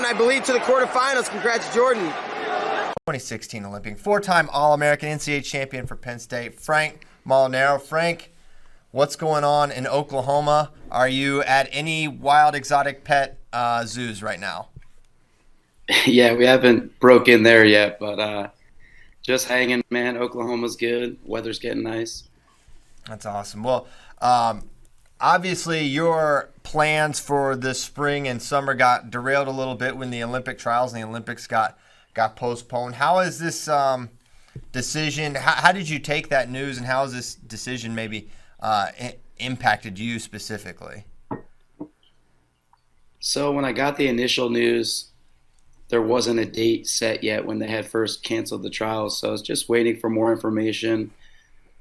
I believe, to the quarterfinals. Congrats, Jordan. 2016 Olympic, four-time All-American NCAA champion for Penn State, Frank Molinaro. Frank, what's going on in Oklahoma? Are you at any wild exotic pet zoos right now? Yeah, we haven't broke in there yet, but just hanging, man. Oklahoma's good. Weather's getting nice. That's awesome. Well, obviously your plans for this spring and summer got derailed a little bit when the Olympic trials and the Olympics got postponed. How is this decision, how did you take that news, and how has this decision maybe impacted you specifically? So when I got the initial news, there wasn't a date set yet when they had first canceled the trials. So I was just waiting for more information.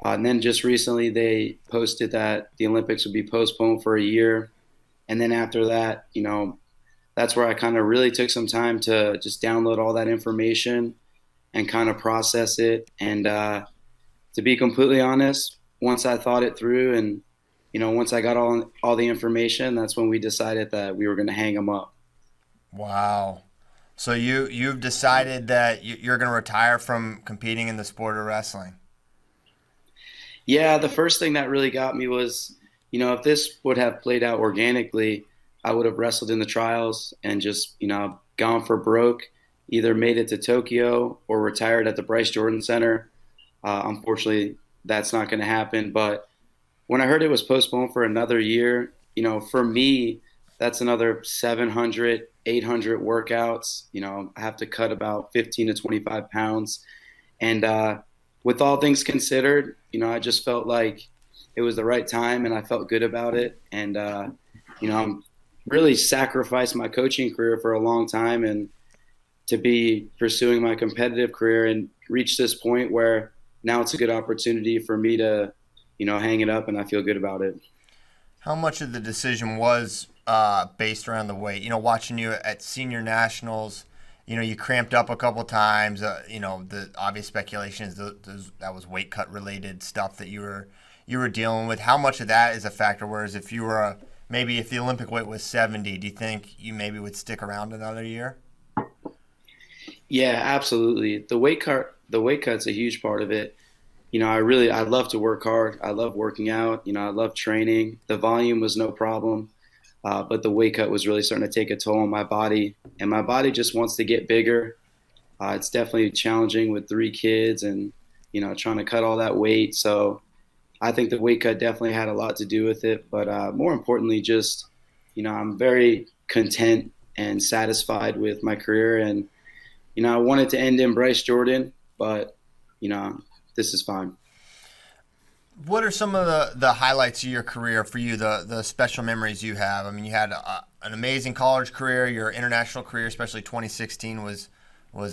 And then just recently they posted that the Olympics would be postponed for a year. And then after that, that's where I kind of really took some time to just download all that information and kind of process it. And to be completely honest, once I thought it through and, once I got all the information, that's when we decided that we were going to hang them up. Wow. So you've decided that you're going to retire from competing in the sport of wrestling? Yeah, the first thing that really got me was, if this would have played out organically, I would have wrestled in the trials and just, gone for broke, either made it to Tokyo or retired at the Bryce Jordan Center. Unfortunately, that's not going to happen. But when I heard it was postponed for another year, for me, that's another 700, 800 workouts. I have to cut about 15 to 25 pounds. And with all things considered, I just felt like it was the right time and I felt good about it. And, I'm really sacrificed my coaching career for a long time and to be pursuing my competitive career and reach this point where now it's a good opportunity for me to, hang it up, and I feel good about it. How much of the decision was based around the weight? Watching you at senior nationals, you cramped up a couple times. The obvious speculation is that was weight cut related stuff that you were dealing with. How much of that is a factor? Whereas if you were maybe if the Olympic weight was 70, do you think you maybe would stick around another year? Yeah, absolutely. The weight cut's a huge part of it. I love to work hard. I love working out. I love training. The volume was no problem. But the weight cut was really starting to take a toll on my body, and my body just wants to get bigger. It's definitely challenging with 3 kids and, trying to cut all that weight. So I think the weight cut definitely had a lot to do with it. But more importantly, just, I'm very content and satisfied with my career. And, I wanted to end in Bryce Jordan, but, this is fine. What are some of the highlights of your career for you, the special memories you have? I mean, you had an amazing college career. Your international career, especially 2016, was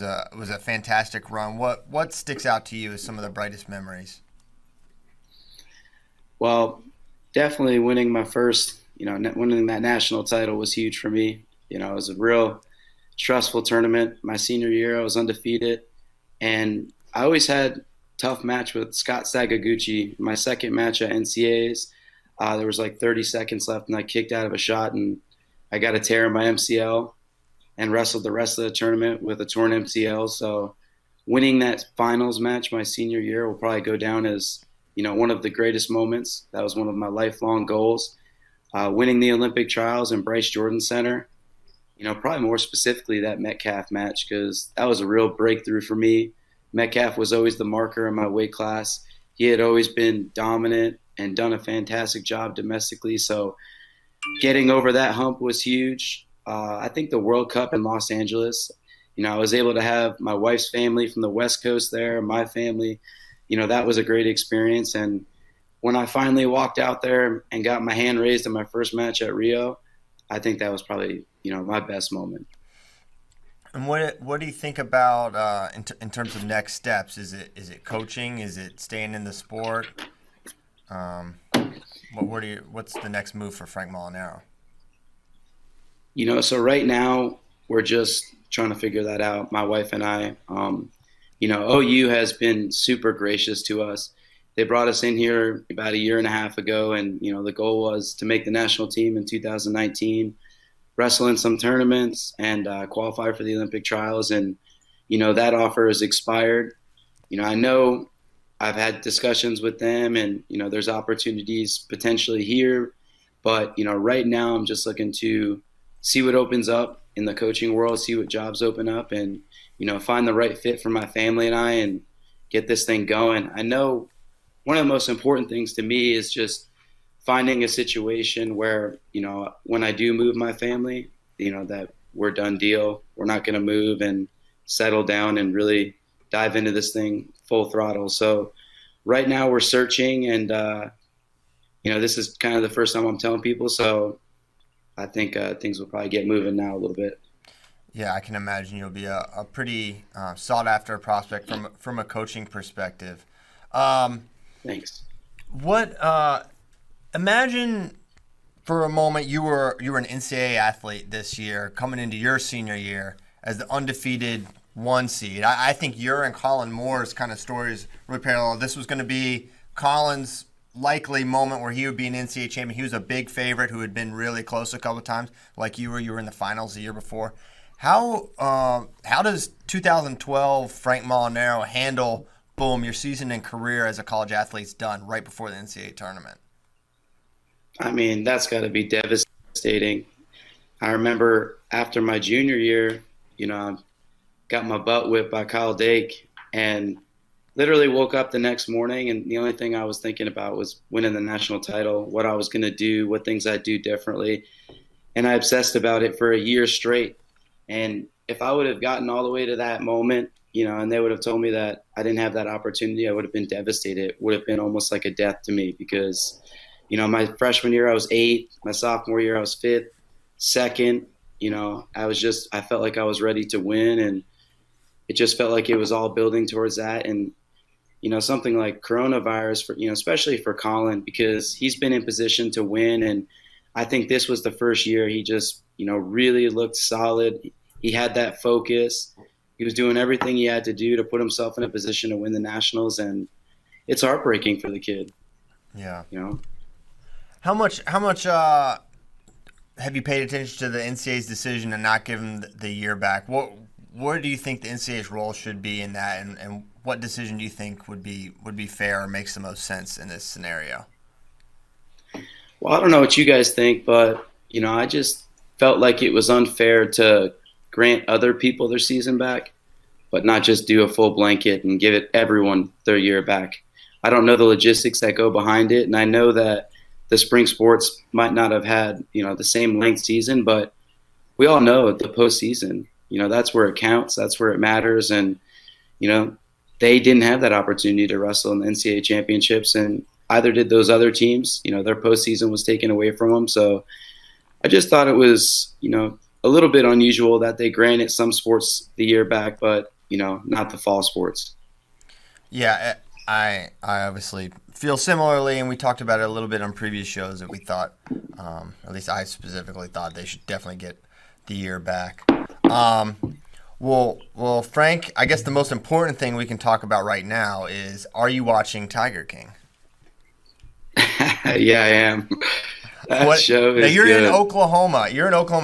a fantastic run. What sticks out to you as some of the brightest memories? Well, definitely winning my first, winning that national title was huge for me. It was a real stressful tournament. My senior year, I was undefeated, and I always had tough match with Scott Sagaguchi. My second match at NCAAs, there was like 30 seconds left, and I kicked out of a shot, and I got a tear in my MCL and wrestled the rest of the tournament with a torn MCL. So winning that finals match my senior year will probably go down as, one of the greatest moments. That was one of my lifelong goals. Winning the Olympic trials in Bryce Jordan Center, probably more specifically that Metcalf match, because that was a real breakthrough for me. Metcalf was always the marker in my weight class. He had always been dominant and done a fantastic job domestically. So getting over that hump was huge. I think the World Cup in Los Angeles, I was able to have my wife's family from the West Coast there, my family. That was a great experience. And when I finally walked out there and got my hand raised in my first match at Rio, I think that was probably, my best moment. And what do you think about in terms of next steps? Is it coaching? Is it staying in the sport? What's the next move for Frank Molinaro? So right now we're just trying to figure that out. My wife and I. OU has been super gracious to us. They brought us in here about a year and a half ago, and the goal was to make the national team in 2019. wrestle in some tournaments and qualify for the Olympic trials. And, that offer is expired. I know I've had discussions with them and, there's opportunities potentially here. But, right now I'm just looking to see what opens up in the coaching world, see what jobs open up and, find the right fit for my family and I and get this thing going. I know one of the most important things to me is just finding a situation where, when I do move my family, that we're done deal. We're not going to move and settle down and really dive into this thing full throttle. So right now we're searching and, this is kind of the first time I'm telling people. So I think things will probably get moving now a little bit. Yeah, I can imagine you'll be a pretty sought-after prospect from a coaching perspective. Thanks. Imagine for a moment you were an NCAA athlete this year, coming into your senior year as the undefeated 1 seed. I think your and Colin Moore's kind of stories were parallel. This was going to be Colin's likely moment where he would be an NCAA champion. He was a big favorite who had been really close a couple of times, like you were in the finals the year before. How does 2012 Frank Molinaro handle, your season and career as a college athlete's done right before the NCAA tournament? I mean, that's got to be devastating. I remember after my junior year, I got my butt whipped by Kyle Dake and literally woke up the next morning and the only thing I was thinking about was winning the national title, what I was going to do, what things I'd do differently. And I obsessed about it for a year straight. And if I would have gotten all the way to that moment, and they would have told me that I didn't have that opportunity, I would have been devastated. It would have been almost like a death to me because, my freshman year I was 8th, my sophomore year I was 5th, 2nd. I felt like I was ready to win, and it just felt like it was all building towards that. And, something like coronavirus, for especially for Colin, because he's been in position to win, and I think this was the first year he just, really looked solid. He had that focus. He was doing everything he had to do to put himself in a position to win the nationals, and it's heartbreaking for the kid. Yeah. How much have you paid attention to the NCAA's decision to not give him the year back? What do you think the NCAA's role should be in that, and what decision do you think would be fair or makes the most sense in this scenario? Well, I don't know what you guys think, but I just felt like it was unfair to grant other people their season back, but not just do a full blanket and give everyone their year back. I don't know the logistics that go behind it, and I know that the spring sports might not have had, the same length season, but we all know the postseason, that's where it counts, that's where it matters, and, they didn't have that opportunity to wrestle in the NCAA championships, and either did those other teams. Their postseason was taken away from them, so I just thought it was, a little bit unusual that they granted some sports the year back, but, not the fall sports. Yeah, I obviously feel similarly, and we talked about it a little bit on previous shows that we thought, at least I specifically thought they should definitely get the year back. Well, Frank, I guess the most important thing we can talk about right now is, are you watching Tiger King? Yeah, I am. That show is now you're good. in Oklahoma.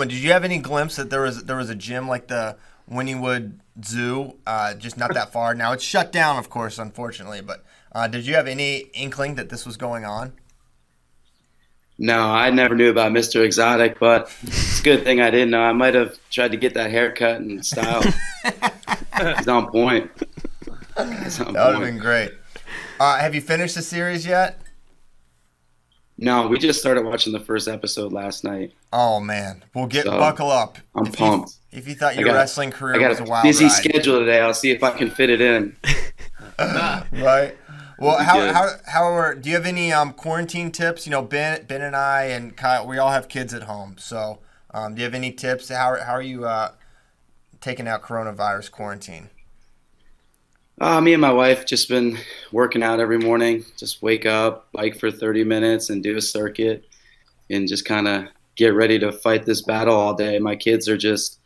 Did you have any glimpse that there was a gym like the Wynnewood Zoo, just not that far? Now it's shut down, of course, unfortunately. But did you have any inkling that this was going on? No, I never knew about Mr. Exotic, but it's a good thing I didn't know. I might have tried to get that haircut and style. It's on point. That would have been great. Have you finished the series yet? No, we just started watching the first episode last night. Oh, man. Buckle up. I'm pumped. If you thought your wrestling career was a wild ride. I got a busy schedule today. I'll see if I can fit it in. Right. Well, do you have any quarantine tips? Ben and I and Kyle, we all have kids at home. So do you have any tips? How are you taking out coronavirus quarantine? Me and my wife just been working out every morning. Just wake up, bike for 30 minutes and do a circuit and just kind of get ready to fight this battle all day. My kids are just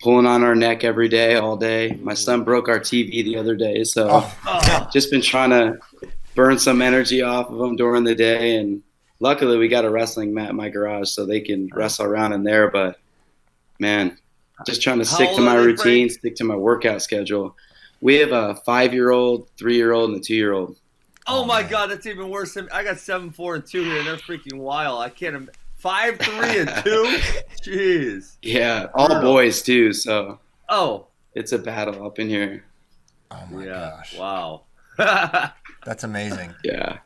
pulling on our neck every day, all day. My son broke our TV the other day, so just been trying to burn some energy off of them during the day. And luckily we got a wrestling mat in my garage so they can wrestle around in there. But Man, just trying to How stick to old my are they, routine, Frank? stick to my workout schedule. We have a 5-year-old, 3-year-old, and a 2-year-old. Oh my man. God, that's even worse than I got 7, 4, and 2 here, and they're freaking wild. I can't. 5, 3, and 2. Jeez. Yeah, all Brutal. boys too, so Oh. it's a battle up in here. Oh my Yeah. gosh. Wow. That's amazing. Yeah.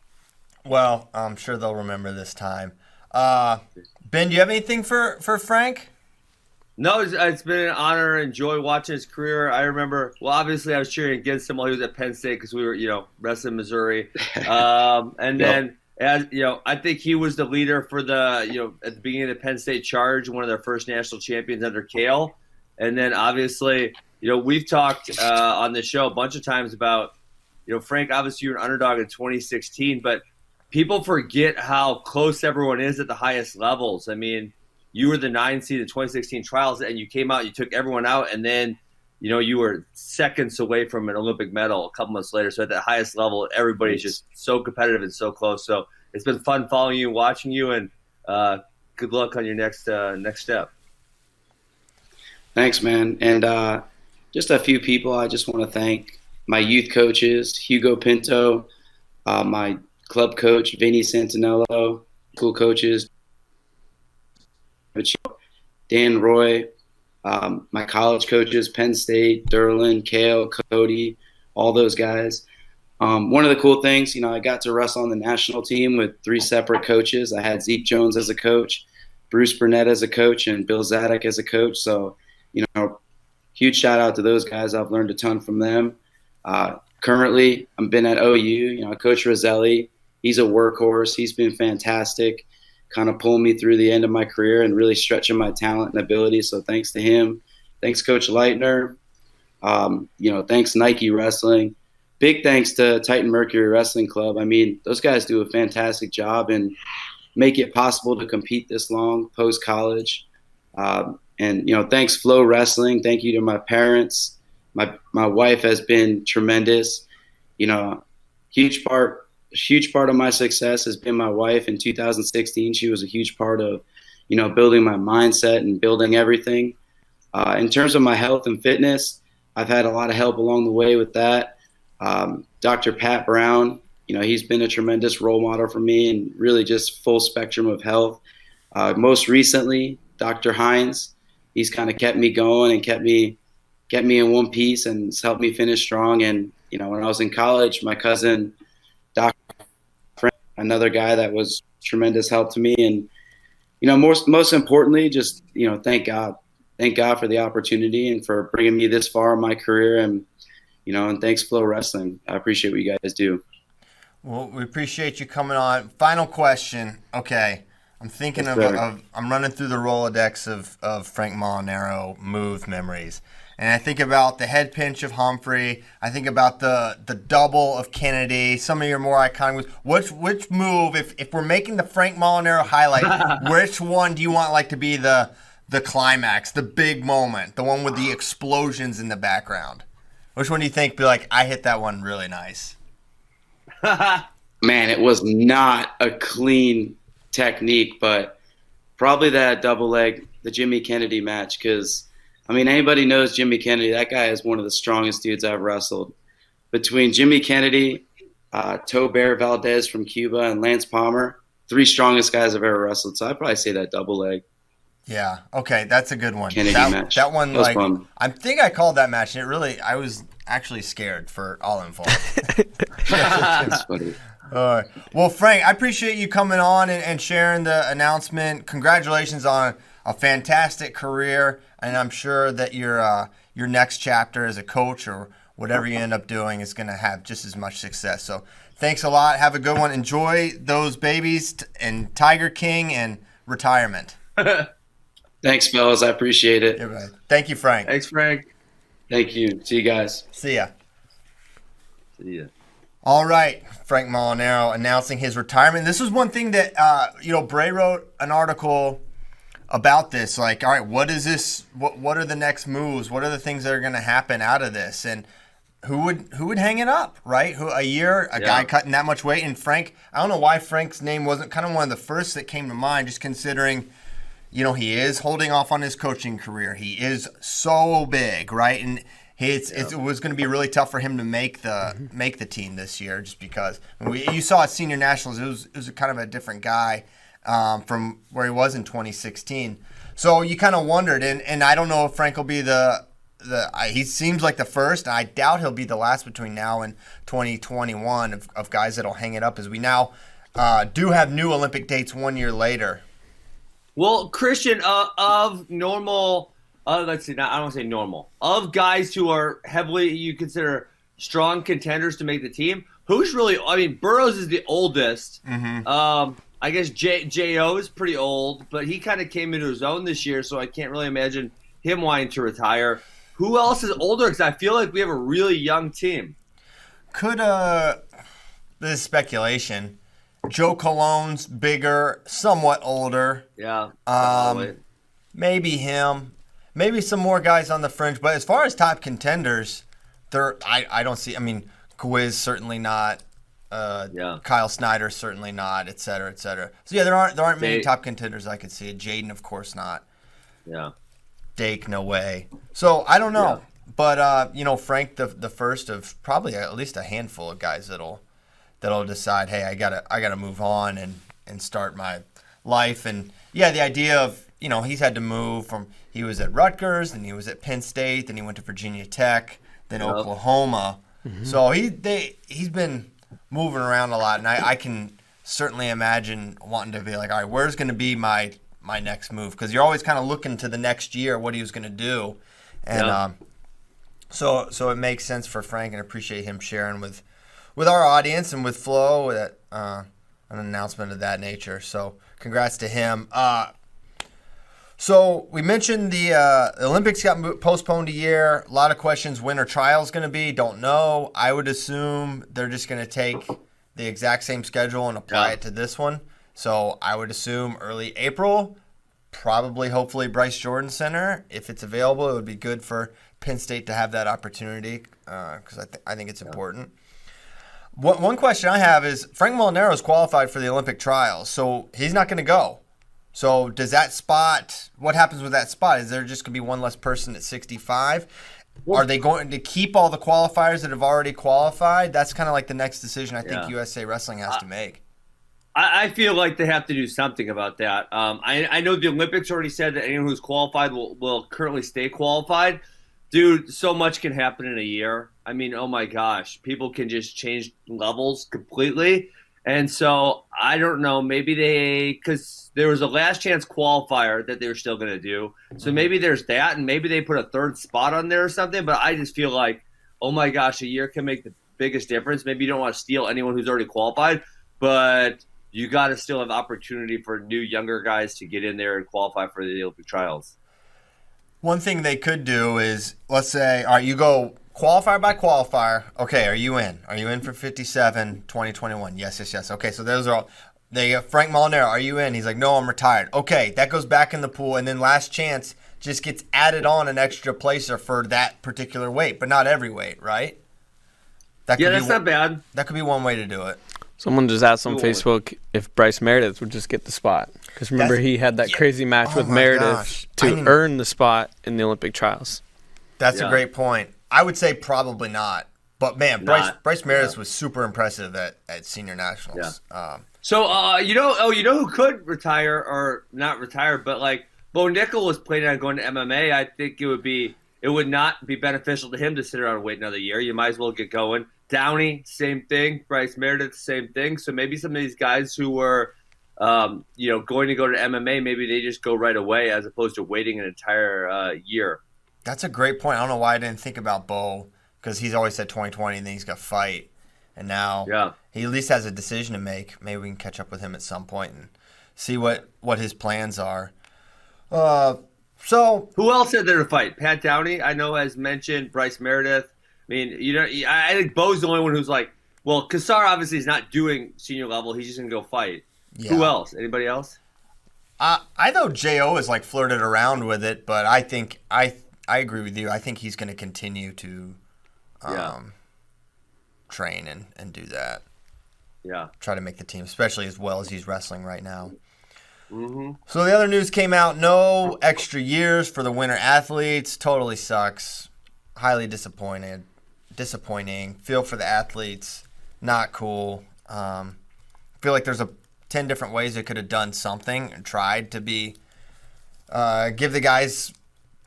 Well, I'm sure they'll remember this time. Ben, do you have anything for Frank? No, it's been an honor and joy watching his career. I remember, well, obviously I was cheering against him while he was at Penn State because we were, wrestling Missouri. And then, as I think he was the leader for the, at the beginning of the Penn State Charge, one of their first national champions under Kale. And then obviously, we've talked on the show a bunch of times about, Frank, obviously you were an underdog in 2016, but people forget how close everyone is at the highest levels. I mean, you were the 9 seed in 2016 trials, and you came out, you took everyone out, and then, you were seconds away from an Olympic medal a couple months later. So at the highest level, everybody's just so competitive and so close. So it's been fun following you, watching you, and good luck on your next step. Thanks, man. And just a few people I just want to thank. My youth coaches, Hugo Pinto, my club coach, Vinny Santinello, school coaches, Dan Roy, my college coaches, Penn State, Derlin, Kale, Cody, all those guys. One of the cool things, I got to wrestle on the national team with 3 separate coaches. I had Zeke Jones as a coach, Bruce Burnett as a coach, and Bill Zadok as a coach. So, huge shout out to those guys. I've learned a ton from them. Currently, I've been at OU. Coach Roselli, he's a workhorse. He's been fantastic, kind of pulling me through the end of my career and really stretching my talent and ability. So thanks to him. Thanks, Coach Leitner. Thanks, Nike Wrestling. Big thanks to Titan Mercury Wrestling Club. I mean, those guys do a fantastic job and make it possible to compete this long post-college. Thanks, FloWrestling. Thank you to my parents. My wife has been tremendous. Huge part of my success has been my wife. In 2016, she was a huge part of, building my mindset and building everything. In terms of my health and fitness, I've had a lot of help along the way with that. Dr. Pat Brown, he's been a tremendous role model for me and really just full spectrum of health. Most recently, Dr. Hines, he's kind of kept me going and kept me in one piece and it's helped me finish strong. And, when I was in college, my cousin, Dr. Frank, another guy that was tremendous help to me. And, most importantly, just, thank God. Thank God for the opportunity and for bringing me this far in my career. And, and thanks, FloWrestling. I appreciate what you guys do. Well, we appreciate you coming on. Final question. Okay. I'm thinking I'm running through the Rolodex of Frank Molinaro move memories. And I think about the head pinch of Humphrey. I think about the double of Kennedy. Some of your more iconic moves. Which move, if we're making the Frank Molinaro highlight, which one do you want to be the climax, the big moment, the one with the explosions in the background? Which one do you think I hit that one really nice? Man, it was not a clean technique, but probably that double leg, the Jimmy Kennedy match, because anybody knows Jimmy Kennedy. That guy is one of the strongest dudes I've wrestled. Between Jimmy Kennedy, Tober Valdez from Cuba, and Lance Palmer, 3 strongest guys I've ever wrestled. So I'd probably say that double leg. Yeah. Okay, that's a good one. Kennedy match. That one, that was fun. I think I called that match, and I was actually scared for all involved. That's funny. All right. Well, Frank, I appreciate you coming on and sharing the announcement. Congratulations on a fantastic career, and I'm sure that your next chapter as a coach or whatever you end up doing is going to have just as much success. So thanks a lot. Have a good one. Enjoy those babies and Tiger King and retirement. Thanks, fellas. I appreciate it. Yeah, right. Thank you, Frank. Thanks, Frank. Thank you. See you guys. See ya. See ya. All right, Frank Molinaro announcing his retirement. This was one thing that, Bray wrote an article about this. All right, what is this? What are the next moves? What are the things that are going to happen out of this? And who would hang it up, right? Guy cutting that much weight. And Frank, I don't know why Frank's name wasn't kind of one of the first that came to mind, just considering, he is holding off on his coaching career. He is so big, right? And it was going to be really tough for him to make the team this year, just because you saw at Senior Nationals, it was kind of a different guy from where he was in 2016. So you kind of wondered, and I don't know if Frank will be he seems like the first. I doubt he'll be the last between now and 2021 of guys that'll hang it up, as we now do have new Olympic dates 1 year later. Well, Christian, of normal, let's see, I don't want to say normal, of guys who are heavily, you consider strong contenders to make the team, who's really, I mean, Burroughs is the oldest. Mm-hmm. I guess J.O. is pretty old, but he kind of came into his own this year, so I can't really imagine him wanting to retire. Who else is older? Because I feel like we have a really young team. This is speculation. Joe Cologne's bigger, somewhat older. Yeah. Maybe him. Maybe some more guys on the fringe. But as far as top contenders, I don't see. I mean, Gwiz certainly not. Kyle Snyder certainly not, et cetera, et cetera. So yeah, there aren't many top contenders I could see. Jaden, of course, not. Yeah. Dake, no way. So I don't know, but Frank, the first of probably at least a handful of guys that'll decide, hey, I gotta move on and start my life. And yeah, the idea of he's had to move from, he was at Rutgers, then he was at Penn State, then he went to Virginia Tech, then Oklahoma. Mm-hmm. So he's been moving around a lot, and I can certainly imagine wanting to be like, all right, where's going to be my next move? Because you're always kind of looking to the next year, what he was going to do. And so it makes sense for Frank, and appreciate him sharing with our audience and with Flo that an announcement of that nature. So congrats to him. So we mentioned the Olympics got postponed a year. A lot of questions. When are trials going to be? Don't know. I would assume they're just going to take the exact same schedule and apply it to this one. So I would assume early April, probably, hopefully, Bryce Jordan Center. If it's available, it would be good for Penn State to have that opportunity, because I think it's important. One question I have is, Frank Molinaro is qualified for the Olympic trials, so he's not going to go. So does that spot, what happens with that spot? Is there just going to be one less person at 65? Are they going to keep all the qualifiers that have already qualified? That's kind of like the next decision I think USA Wrestling has to make. I feel like they have to do something about that. I know the Olympics already said that anyone who's qualified will currently stay qualified. Dude, so much can happen in a year. I mean, oh my gosh, people can just change levels completely. And so I don't know, maybe because there was a last chance qualifier that they were still going to do. So maybe there's that, and maybe they put a third spot on there or something. But I just feel like, oh my gosh, a year can make the biggest difference. Maybe you don't want to steal anyone who's already qualified, but you got to still have opportunity for new younger guys to get in there and qualify for the Olympic trials. One thing they could do is, let's say, all right, you go qualifier by qualifier. Okay, are you in? Are you in for 57, 2021? Yes. Okay, so those are all. They have Frank Molinaro, are you in? He's like, no, I'm retired. Okay, that goes back in the pool, and then last chance just gets added on an extra placer for that particular weight, but not every weight, right? That's not bad. That could be one way to do it. Someone just asked on Facebook if Bryce Meredith would just get the spot. Because remember, he had that crazy match with Meredith to earn the spot in the Olympic trials. That's a great point. I would say probably not. But, man, Bryce Meredith was super impressive at Senior Nationals. Yeah. So, you know who could retire, or not retire, but like Bo Nickel was planning on going to MMA. I think it would not be beneficial to him to sit around and wait another year. You might as well get going. Downey, same thing. Bryce Meredith, same thing. So maybe some of these guys who were, going to go to MMA, maybe they just go right away as opposed to waiting an entire year. That's a great point. I don't know why I didn't think about Bo, because he's always said 2020 and then he's got to fight. And now he at least has a decision to make. Maybe we can catch up with him at some point and see what his plans are. So who else said they're to fight? Pat Downey, I know, has mentioned Bryce Meredith. I mean, I think Bo's the only one who's like, well, Kassar obviously is not doing senior level. He's just going to go fight. Yeah. Who else? Anybody else? I know J.O. has like flirted around with it, but I think I agree with you. I think he's going to continue to train and do that. Yeah. Try to make the team, especially as well as he's wrestling right now. Mm-hmm. So the other news came out, no extra years for the winter athletes. Totally sucks. Highly disappointing. Feel for the athletes. Not cool. Feel like there's 10 different ways they could have done something and tried to be give the guys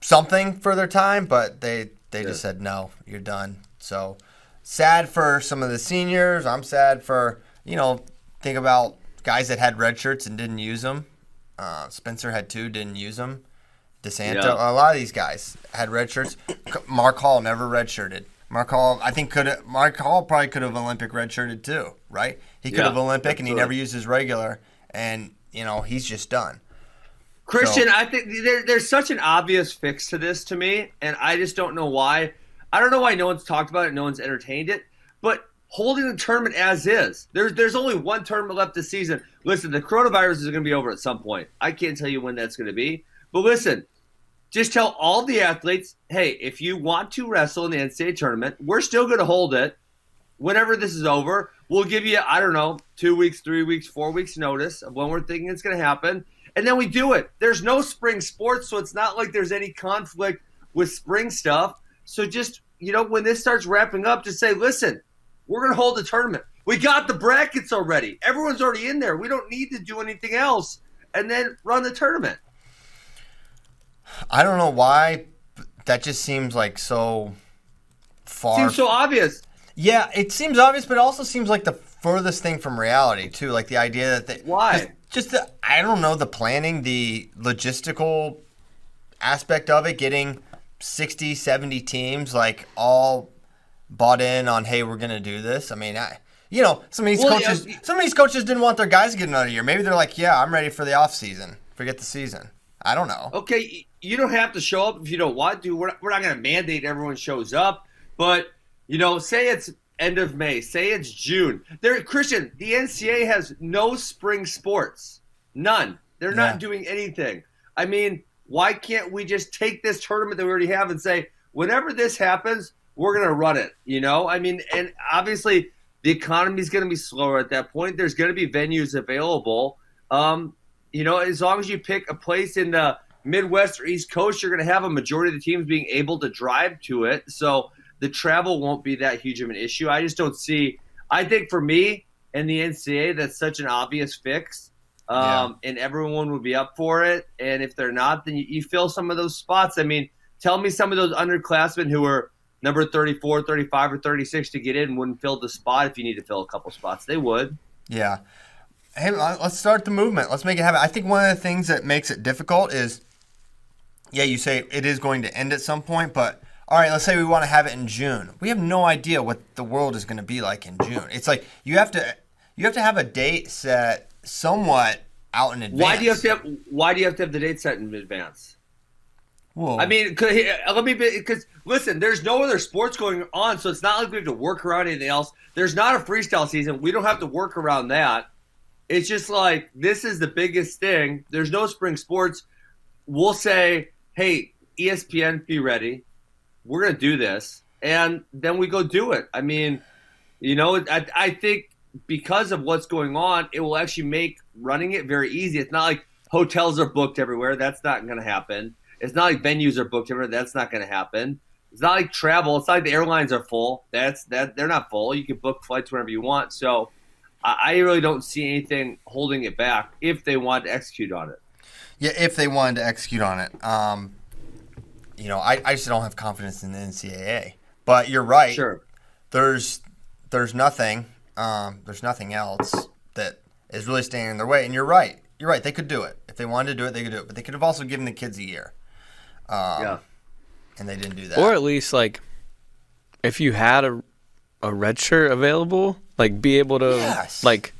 something for their time, but they just said, no, you're done. So sad for some of the seniors. I'm sad for, think about guys that had red shirts and didn't use them. Spencer had 2, didn't use them. DeSanto, a lot of these guys had red shirts. Mark Hall never redshirted. Mark Hall probably could have Olympic redshirted too, right? He could have Olympic, and he never used his regular, and he's just done. Christian, I think there's such an obvious fix to this to me, and I just don't know why. I don't know why no one's talked about it, no one's entertained it, but holding the tournament as is. There's only one tournament left this season. Listen, the coronavirus is going to be over at some point. I can't tell you when that's going to be, but listen. Just tell all the athletes, hey, if you want to wrestle in the NCAA tournament, we're still going to hold it. Whenever this is over, we'll give you, 2 weeks, 3 weeks, 4 weeks notice of when we're thinking it's going to happen. And then we do it. There's no spring sports, so it's not like there's any conflict with spring stuff. So just, when this starts wrapping up, just say, listen, we're going to hold the tournament. We got the brackets already. Everyone's already in there. We don't need to do anything else. And then run the tournament. I don't know why. That just seems like so far. Seems so obvious. Yeah, it seems obvious, but it also seems like the furthest thing from reality, too. Like the idea that why? I don't know, the planning, the logistical aspect of it, getting 60, 70 teams, like, all bought in on, hey, we're going to do this. I mean, some of these coaches didn't want their guys to get another year. Maybe they're like, yeah, I'm ready for the off season. Forget the season. I don't know. Okay, you don't have to show up if you don't want to. We're not going to mandate everyone shows up. But, say it's end of May. Say it's June. Christian, the NCAA has no spring sports. None. They're not doing anything. I mean, why can't we just take this tournament that we already have and say, whenever this happens, we're going to run it, I mean, and obviously the economy is going to be slower at that point. There's going to be venues available. As long as you pick a place in the Midwest or East Coast, you're going to have a majority of the teams being able to drive to it. So the travel won't be that huge of an issue. I just don't see – I think for me and the NCAA, that's such an obvious fix, and everyone would be up for it. And if they're not, then you fill some of those spots. I mean, tell me some of those underclassmen who are number 34, 35, or 36 to get in wouldn't fill the spot if you need to fill a couple spots. They would. Yeah. Hey, let's start the movement. Let's make it happen. I think one of the things that makes it difficult is, you say it is going to end at some point, but all right, let's say we want to have it in June. We have no idea what the world is going to be like in June. It's like you have to have a date set somewhat out in advance. Why do you have to have the date set in advance? Whoa. I mean, because listen, there's no other sports going on, so it's not like we have to work around anything else. There's not a freestyle season. We don't have to work around that. It's just like, this is the biggest thing. There's no spring sports. We'll say, hey, ESPN, be ready. We're going to do this. And then we go do it. I mean, I think because of what's going on, it will actually make running it very easy. It's not like hotels are booked everywhere. That's not going to happen. It's not like venues are booked everywhere. That's not going to happen. It's not like travel. It's not like the airlines are full. They're not full. You can book flights whenever you want. So I really don't see anything holding it back if they want to execute on it. Yeah, if they wanted to execute on it. I just don't have confidence in the NCAA. But you're right. Sure. There's nothing. There's nothing else that is really standing in their way. And you're right. You're right. They could do it. If they wanted to do it, they could do it. But they could have also given the kids a year. And they didn't do that. Or at least, like, if you had a red shirt available, like, be able to, like,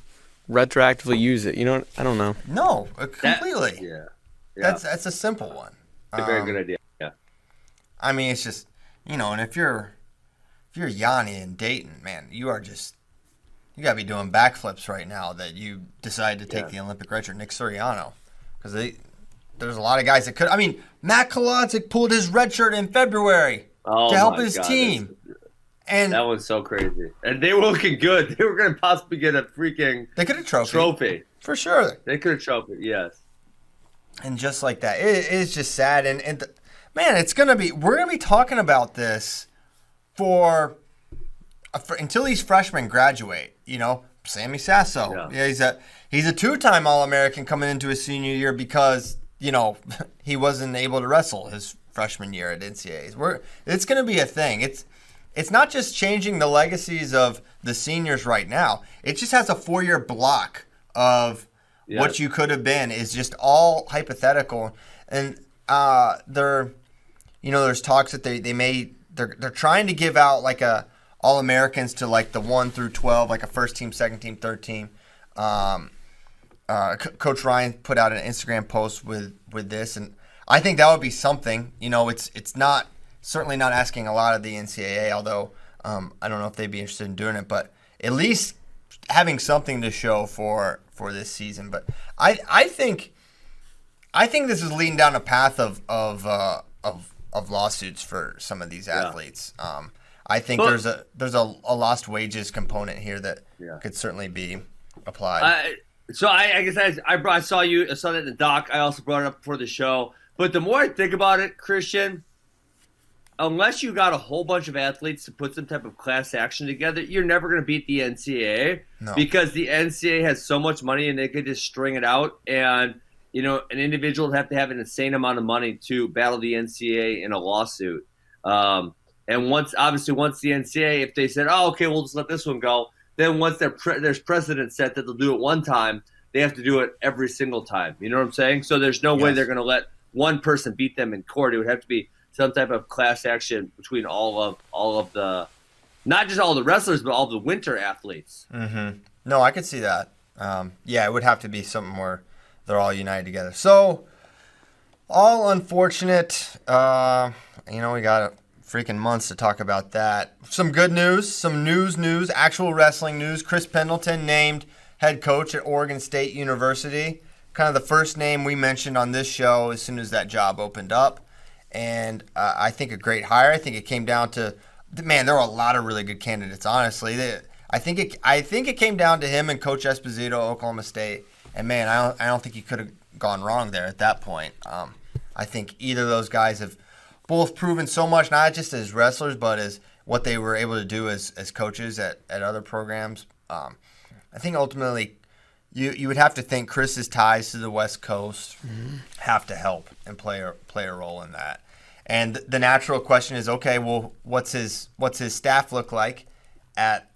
retroactively use it. I don't know. No, completely. Yeah. That's a simple one. A very good idea. Yeah. I mean, it's just, and if you're Yanni in Dayton, man, you got to be doing backflips right now that you decide to take the Olympic red shirt. Nick Suriano, because there's a lot of guys that could. I mean, Matt Kolodzik pulled his red shirt in February to help his team. And that was so crazy. And they were looking good. They were going to possibly get a freaking they could have trophy. Trophy. For sure. They could have trophy, yes. And just like that, it is just sad. And man, we're gonna be talking about this for until these freshmen graduate. You know, Sammy Sasso. Yeah, he's a 2-time All-American coming into his senior year because he wasn't able to wrestle his freshman year at NCAAs. It's gonna be a thing. It's not just changing the legacies of the seniors right now. It just has a 4-year block of what you could have been is just all hypothetical. And there's talks that they're trying to give out like a All-Americans to like the 1 through 12, like a first team, second team, third team. Coach Ryan put out an Instagram post with this, and I think that would be something. It's not certainly not asking a lot of the NCAA, although I don't know if they'd be interested in doing it, but at least having something to show for this season. But I think this is leading down a path of lawsuits for some of these athletes. I think there's a lost wages component here that could certainly be applied. So I guess I saw that in the doc. I also brought it up before the show. But the more I think about it, Christian, unless you got a whole bunch of athletes to put some type of class action together, you're never going to beat the NCAA because the NCAA has so much money and they could just string it out. And, an individual would have to have an insane amount of money to battle the NCAA in a lawsuit. And once the NCAA, if they said, oh, okay, we'll just let this one go, then once there's precedent set that they'll do it one time, they have to do it every single time. You know what I'm saying? So there's no way they're going to let one person beat them in court. It would have to be some type of class action between all of the, not just all the wrestlers, but all the winter athletes. Mm-hmm. No, I could see that. It would have to be something where they're all united together. So, all unfortunate. We got freaking months to talk about that. Some good news, some news, actual wrestling news. Chris Pendleton named head coach at Oregon State University. Kind of the first name we mentioned on this show as soon as that job opened up. And I think a great hire. I think it came down to, there were a lot of really good candidates, honestly. I think it came down to him and Coach Esposito, Oklahoma State. And, I don't think he could have gone wrong there at that point. I think either of those guys have both proven so much, not just as wrestlers, but as what they were able to do as coaches at other programs. I think ultimately you would have to think Chris's ties to the West Coast have to help and play a role in that. And the natural question is, okay, well, what's his staff look like at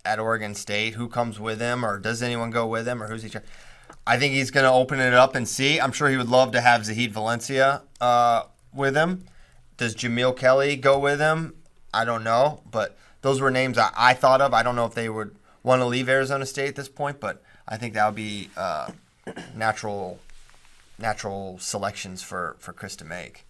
Oregon State? Who comes with him, or does anyone go with him, or who's he? I think he's going to open it up and see. I'm sure he would love to have Zahid Valencia with him. Does Jameel Kelly go with him? I don't know, but those were names I thought of. I don't know if they would want to leave Arizona State at this point, but I think that would be natural selections for Chris to make.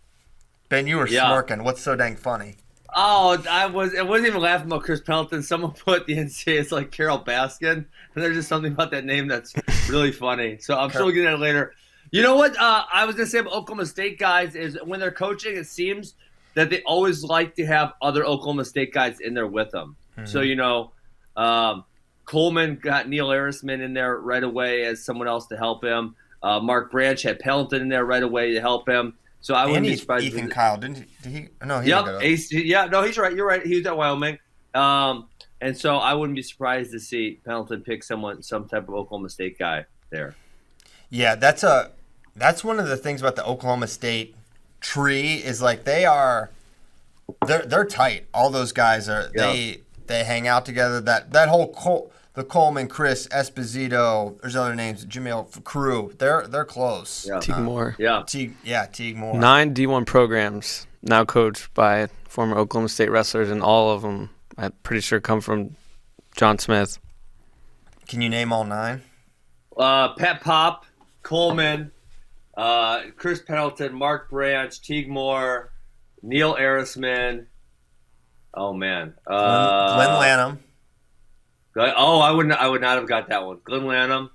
Ben, you were smirking. What's so dang funny? Oh, I wasn't even laughing about Chris Pendleton. Someone put the NCAA as like Carol Baskin, and there's just something about that name that's really funny. So I'm still getting at it later. You know what I was going to say about Oklahoma State guys is when they're coaching, it seems that they always like to have other Oklahoma State guys in there with them. Mm-hmm. So, Coleman got Neil Arisman in there right away as someone else to help him. Mark Branch had Pendleton in there right away to help him. So I wouldn't be surprised. Ethan Kyle, did he? No, he didn't go. No, he's right. You're right. He was at Wyoming. And so I wouldn't be surprised to see Pendleton pick some type of Oklahoma State guy there. Yeah, that's one of the things about the Oklahoma State tree is like they're tight. All those guys are they hang out together. That whole the Coleman, Chris, Esposito, there's other names, Jamil, crew. They're close. Yeah. Teague Moore. Teague Moore. 9 D1 programs now coached by former Oklahoma State wrestlers, and all of them, I'm pretty sure, come from John Smith. Can you name all 9? Pat Pop, Coleman, Chris Pendleton, Mark Branch, Teague Moore, Neil Arisman. Oh man, Glenn Lanham. Oh, I would not have got that one. Glenn Lanham.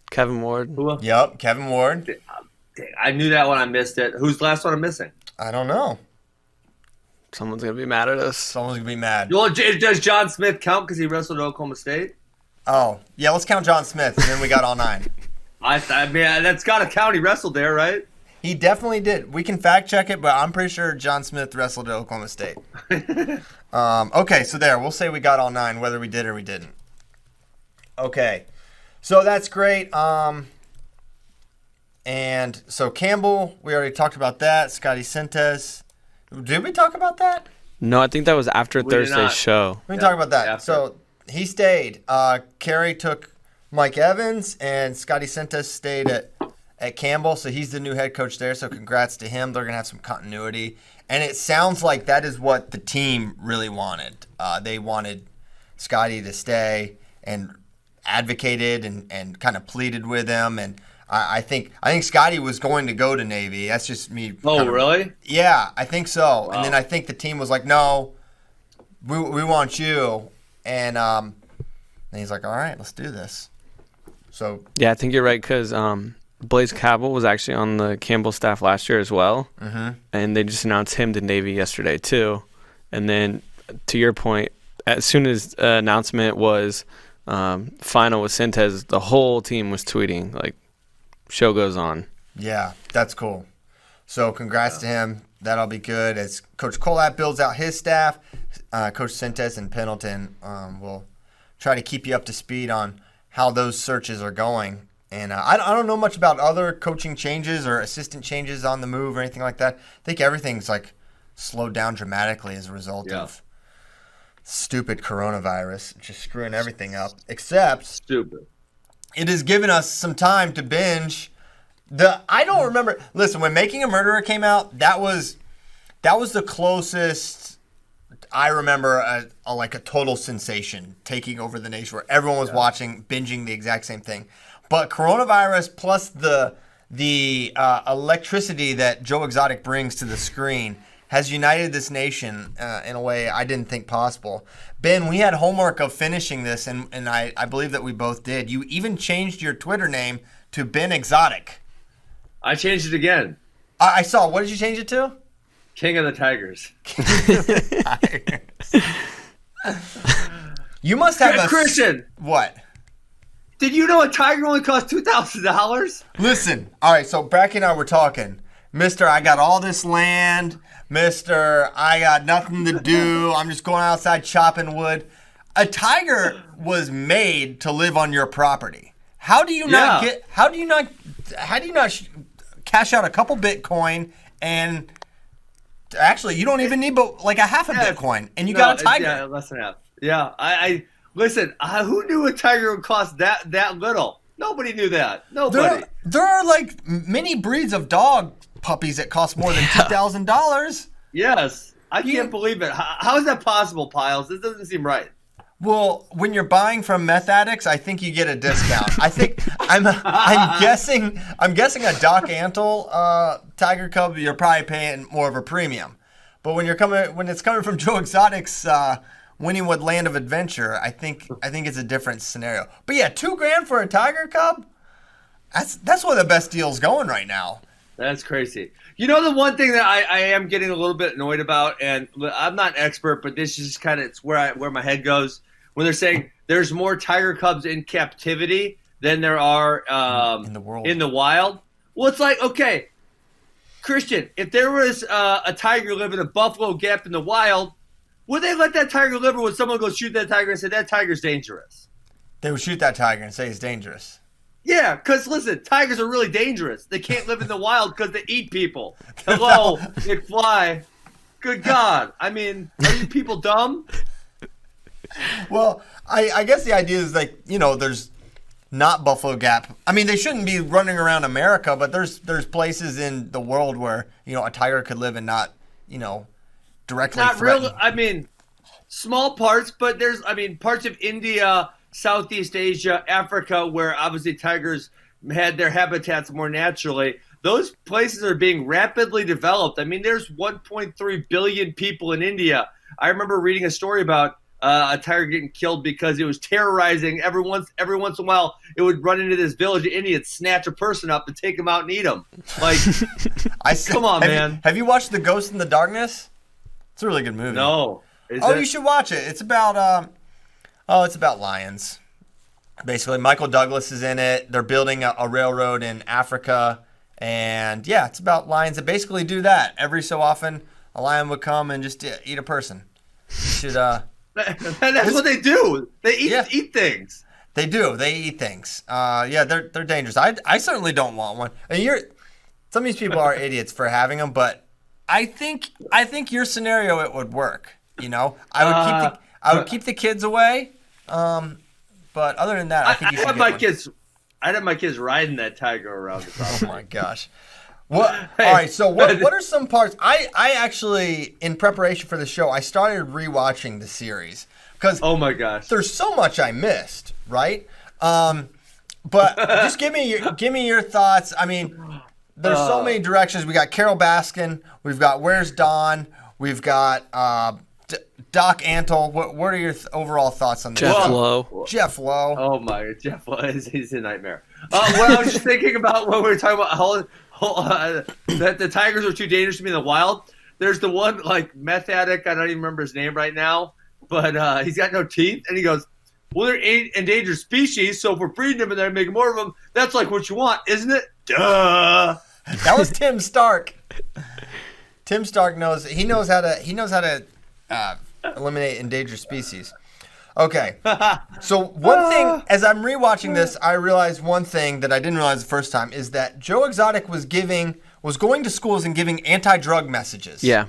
Kevin Ward. Yep, Kevin Ward. I knew that one. I missed it. Who's the last one I'm missing? I don't know. Someone's going to be mad at us. Someone's going to be mad. Well, does John Smith count because he wrestled at Oklahoma State? Oh, yeah, let's count John Smith, and then we got all 9. I mean, that's got to count. He wrestled there, right? He definitely did. We can fact check it, but I'm pretty sure John Smith wrestled at Oklahoma State. Okay, so there. We'll say we got all 9, whether we did or we didn't. Okay, so that's great. And so Campbell, we already talked about that. Scotty Sentes. Did we talk about that? No, I think that was after Thursday's show. We can talk about that. After. So he stayed. Kerry took Mike Evans, and Scotty Sentes stayed at Campbell, so he's the new head coach there, so congrats to him. They're going to have some continuity. And it sounds like that is what the team really wanted. They wanted Scotty to stay and advocated and kind of pleaded with him. And I think Scotty was going to go to Navy. That's just me. Oh, really? Yeah, I think so. Wow. And then I think the team was like, no, we want you. And he's like, all right, let's do this. So yeah, I think you're right because Blaze Cabell was actually on the Campbell staff last year as well, and they just announced him to Navy yesterday too. And then to your point, as soon as announcement was final with Sentes, the whole team was tweeting like, "Show goes on." Yeah, that's cool. So congrats to him. That'll be good. As Coach Kolap builds out his staff, Coach Sentes and Pendleton will try to keep you up to speed on how those searches are going. And I don't know much about other coaching changes or assistant changes on the move or anything like that. I think everything's like slowed down dramatically as a result of stupid coronavirus, just screwing everything up. Except stupid. It has given us some time to binge. I don't remember. Listen, when Making a Murderer came out, that was the closest I remember a total sensation taking over the nation where everyone was watching, binging the exact same thing. But coronavirus plus the electricity that Joe Exotic brings to the screen has united this nation in a way I didn't think possible. Ben, we had homework of finishing this, and I believe that we both did. You even changed your Twitter name to Ben Exotic. I changed it again. I saw. What did you change it to? King of the Tigers. You must have a Christian. What? Did you know a tiger only costs $2,000? Listen, all right. So Bracky and I were talking. Mister, I got all this land. Mister, I got nothing to do. I'm just going outside chopping wood. A tiger was made to live on your property. How do you not cash out a couple Bitcoin and actually you don't even need but like a half a Bitcoin and you got a tiger? Yeah, less than half. Yeah, I listen. Who knew a tiger would cost that little? Nobody knew that. Nobody. There are like many breeds of dog puppies that cost more than $2,000. Yes, I can't believe it. How is that possible, Piles? This doesn't seem right. Well, when you're buying from meth addicts, I think you get a discount. I think I'm guessing a Doc Antle tiger cub, you're probably paying more of a premium. But when it's coming from Joe Exotic's Wynnewood Land of Adventure, I think it's a different scenario. But yeah, $2,000 for a tiger cub. That's one of the best deals going right now. That's crazy. You know, the one thing that I am getting a little bit annoyed about, and I'm not an expert, but this is kind of where my head goes when they're saying there's more tiger cubs in captivity than there are in the wild. Well, it's like, okay, Christian, if there was a tiger living in a Buffalo Gap in the wild, would they let that tiger live, or would someone go shoot that tiger and say that tiger's dangerous? They would shoot that tiger and say it's dangerous. Yeah, because listen, tigers are really dangerous. They can't live in the wild because they eat people. Hello, McFly. Good God. I mean, are you people dumb? Well, I guess the idea is like, there's not Buffalo Gap. I mean, they shouldn't be running around America, but there's places in the world where, a tiger could live and not, directly not threaten. Real. I mean, small parts, but there's, parts of India, Southeast Asia, Africa, where obviously tigers had their habitats more naturally. Those places are being rapidly developed. I mean, there's 1.3 billion people in India. I remember reading a story about a tiger getting killed because it was terrorizing. Every once in a while, it would run into this village in India and snatch a person up and take them out and eat them. Like, come on, man. Have you watched The Ghost in the Darkness? It's a really good movie. No. You should watch it. It's about lions. Basically, Michael Douglas is in it. They're building a railroad in Africa. And, yeah, it's about lions that basically do that. Every so often, a lion would come and just eat a person. That's what they do. They eat things. They do. They eat things. They're dangerous. I certainly don't want one. I mean, some of these people are idiots for having them, but I think your scenario, it would work. You know, I would keep the kids away. But other than that, I think you should get one. I'd have my kids riding that tiger around the property. Oh my gosh. All right, so what are some parts? I actually, in preparation for the show, I started rewatching the series because oh my gosh, there's so much I missed, right? But just give me your thoughts. I mean, there's so many directions. We got Carol Baskin. We've got Where's Dawn. We've got Doc Antle. What are your overall thoughts on this? Jeff Lowe. Jeff Lowe. Oh my, Jeff Lowe he's a nightmare. What I was just thinking about when we were talking about that the tigers are too dangerous to be in the wild. There's the one like meth addict. I don't even remember his name right now, but he's got no teeth, and he goes, "Well, they're endangered species, so if we're breeding them and they're making more of them, that's like what you want, isn't it?" Duh. That was Tim Stark. Tim Stark knows how to eliminate endangered species. Okay. So one thing, as I'm rewatching this, I realized one thing that I didn't realize the first time is that Joe Exotic was going to schools and giving anti-drug messages. Yeah.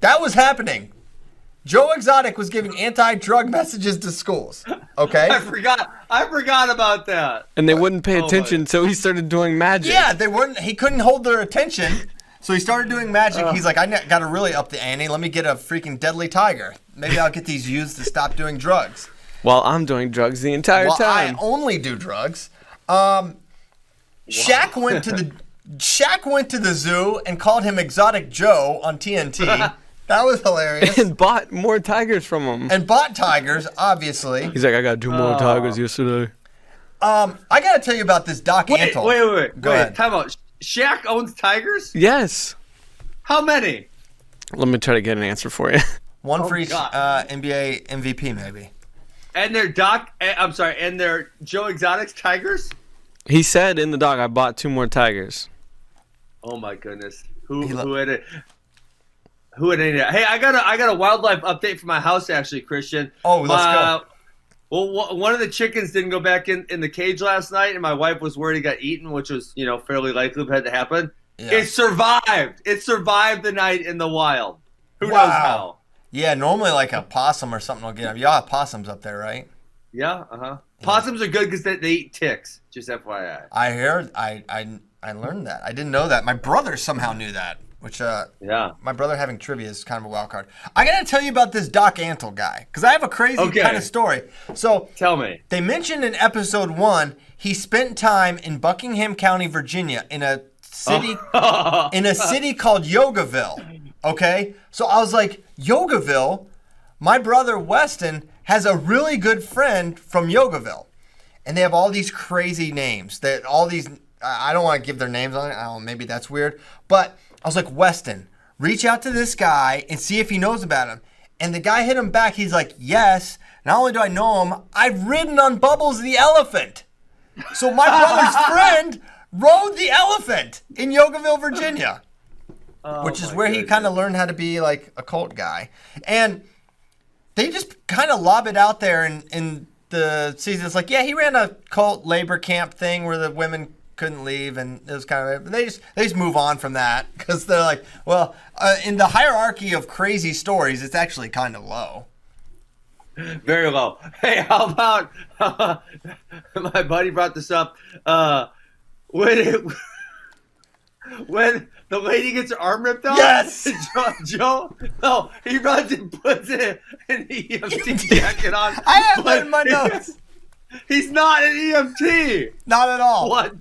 That was happening. Joe Exotic was giving anti-drug messages to schools. Okay? I forgot about that. And they wouldn't pay attention, so he started doing magic. Yeah, he couldn't hold their attention. So he started doing magic. He's like, I got to really up the ante. Let me get a freaking deadly tiger. Maybe I'll get these youths to stop doing drugs. While I'm doing drugs the entire time. I only do drugs. Shaq went to the zoo and called him Exotic Joe on TNT. That was hilarious. And bought more tigers from him. And bought tigers, obviously. He's like, I got 2 more tigers yesterday. I got to tell you about this Doc Antle. Wait. Go ahead. Time out. Shaq owns tigers? Yes. How many? Let me try to get an answer for you. One for each NBA MVP, maybe. And they're and they're Joe Exotic's tigers? He said in the doc, I bought 2 more tigers. Oh my goodness. Who had it? Who had any? Hey, I got a wildlife update for my house actually, Christian. Oh, let's go. Well, one of the chickens didn't go back in the cage last night, and my wife was worried it got eaten, which was, fairly likely had to happen. Yeah. It survived. It survived the night in the wild. Who knows how? Yeah, normally like a possum or something will get them. Y'all have possums up there, right? Yeah, Yeah. Possums are good because they eat ticks, just FYI. I heard. I learned that. I didn't know that. My brother somehow knew that. Which, my brother having trivia is kind of a wild card. I got to tell you about this Doc Antle guy, because I have a crazy kind of story. So, tell me. They mentioned in episode 1, he spent time in Buckingham County, Virginia, in a city called Yogaville. Okay? So I was like, Yogaville? My brother Weston has a really good friend from Yogaville. And they have all these crazy names. I don't want to give their names on it. I don't know, maybe that's weird. But I was like, Weston, reach out to this guy and see if he knows about him. And the guy hit him back. He's like, yes. Not only do I know him, I've ridden on Bubbles the elephant. So my brother's friend rode the elephant in Yogaville, Virginia, which is where he kind of learned how to be like a cult guy. And they just kind of lob it out there in the season. It's like, yeah, he ran a cult labor camp thing where the women couldn't leave, and it was kind of they just move on from that because they're like, well, in the hierarchy of crazy stories, it's actually kind of low. Very low. Hey, how about my buddy brought this up when the lady gets her arm ripped off? Yes! Joe, no, he runs and puts an EMT jacket on. I have that in my notes. He's not an EMT. Not at all. What?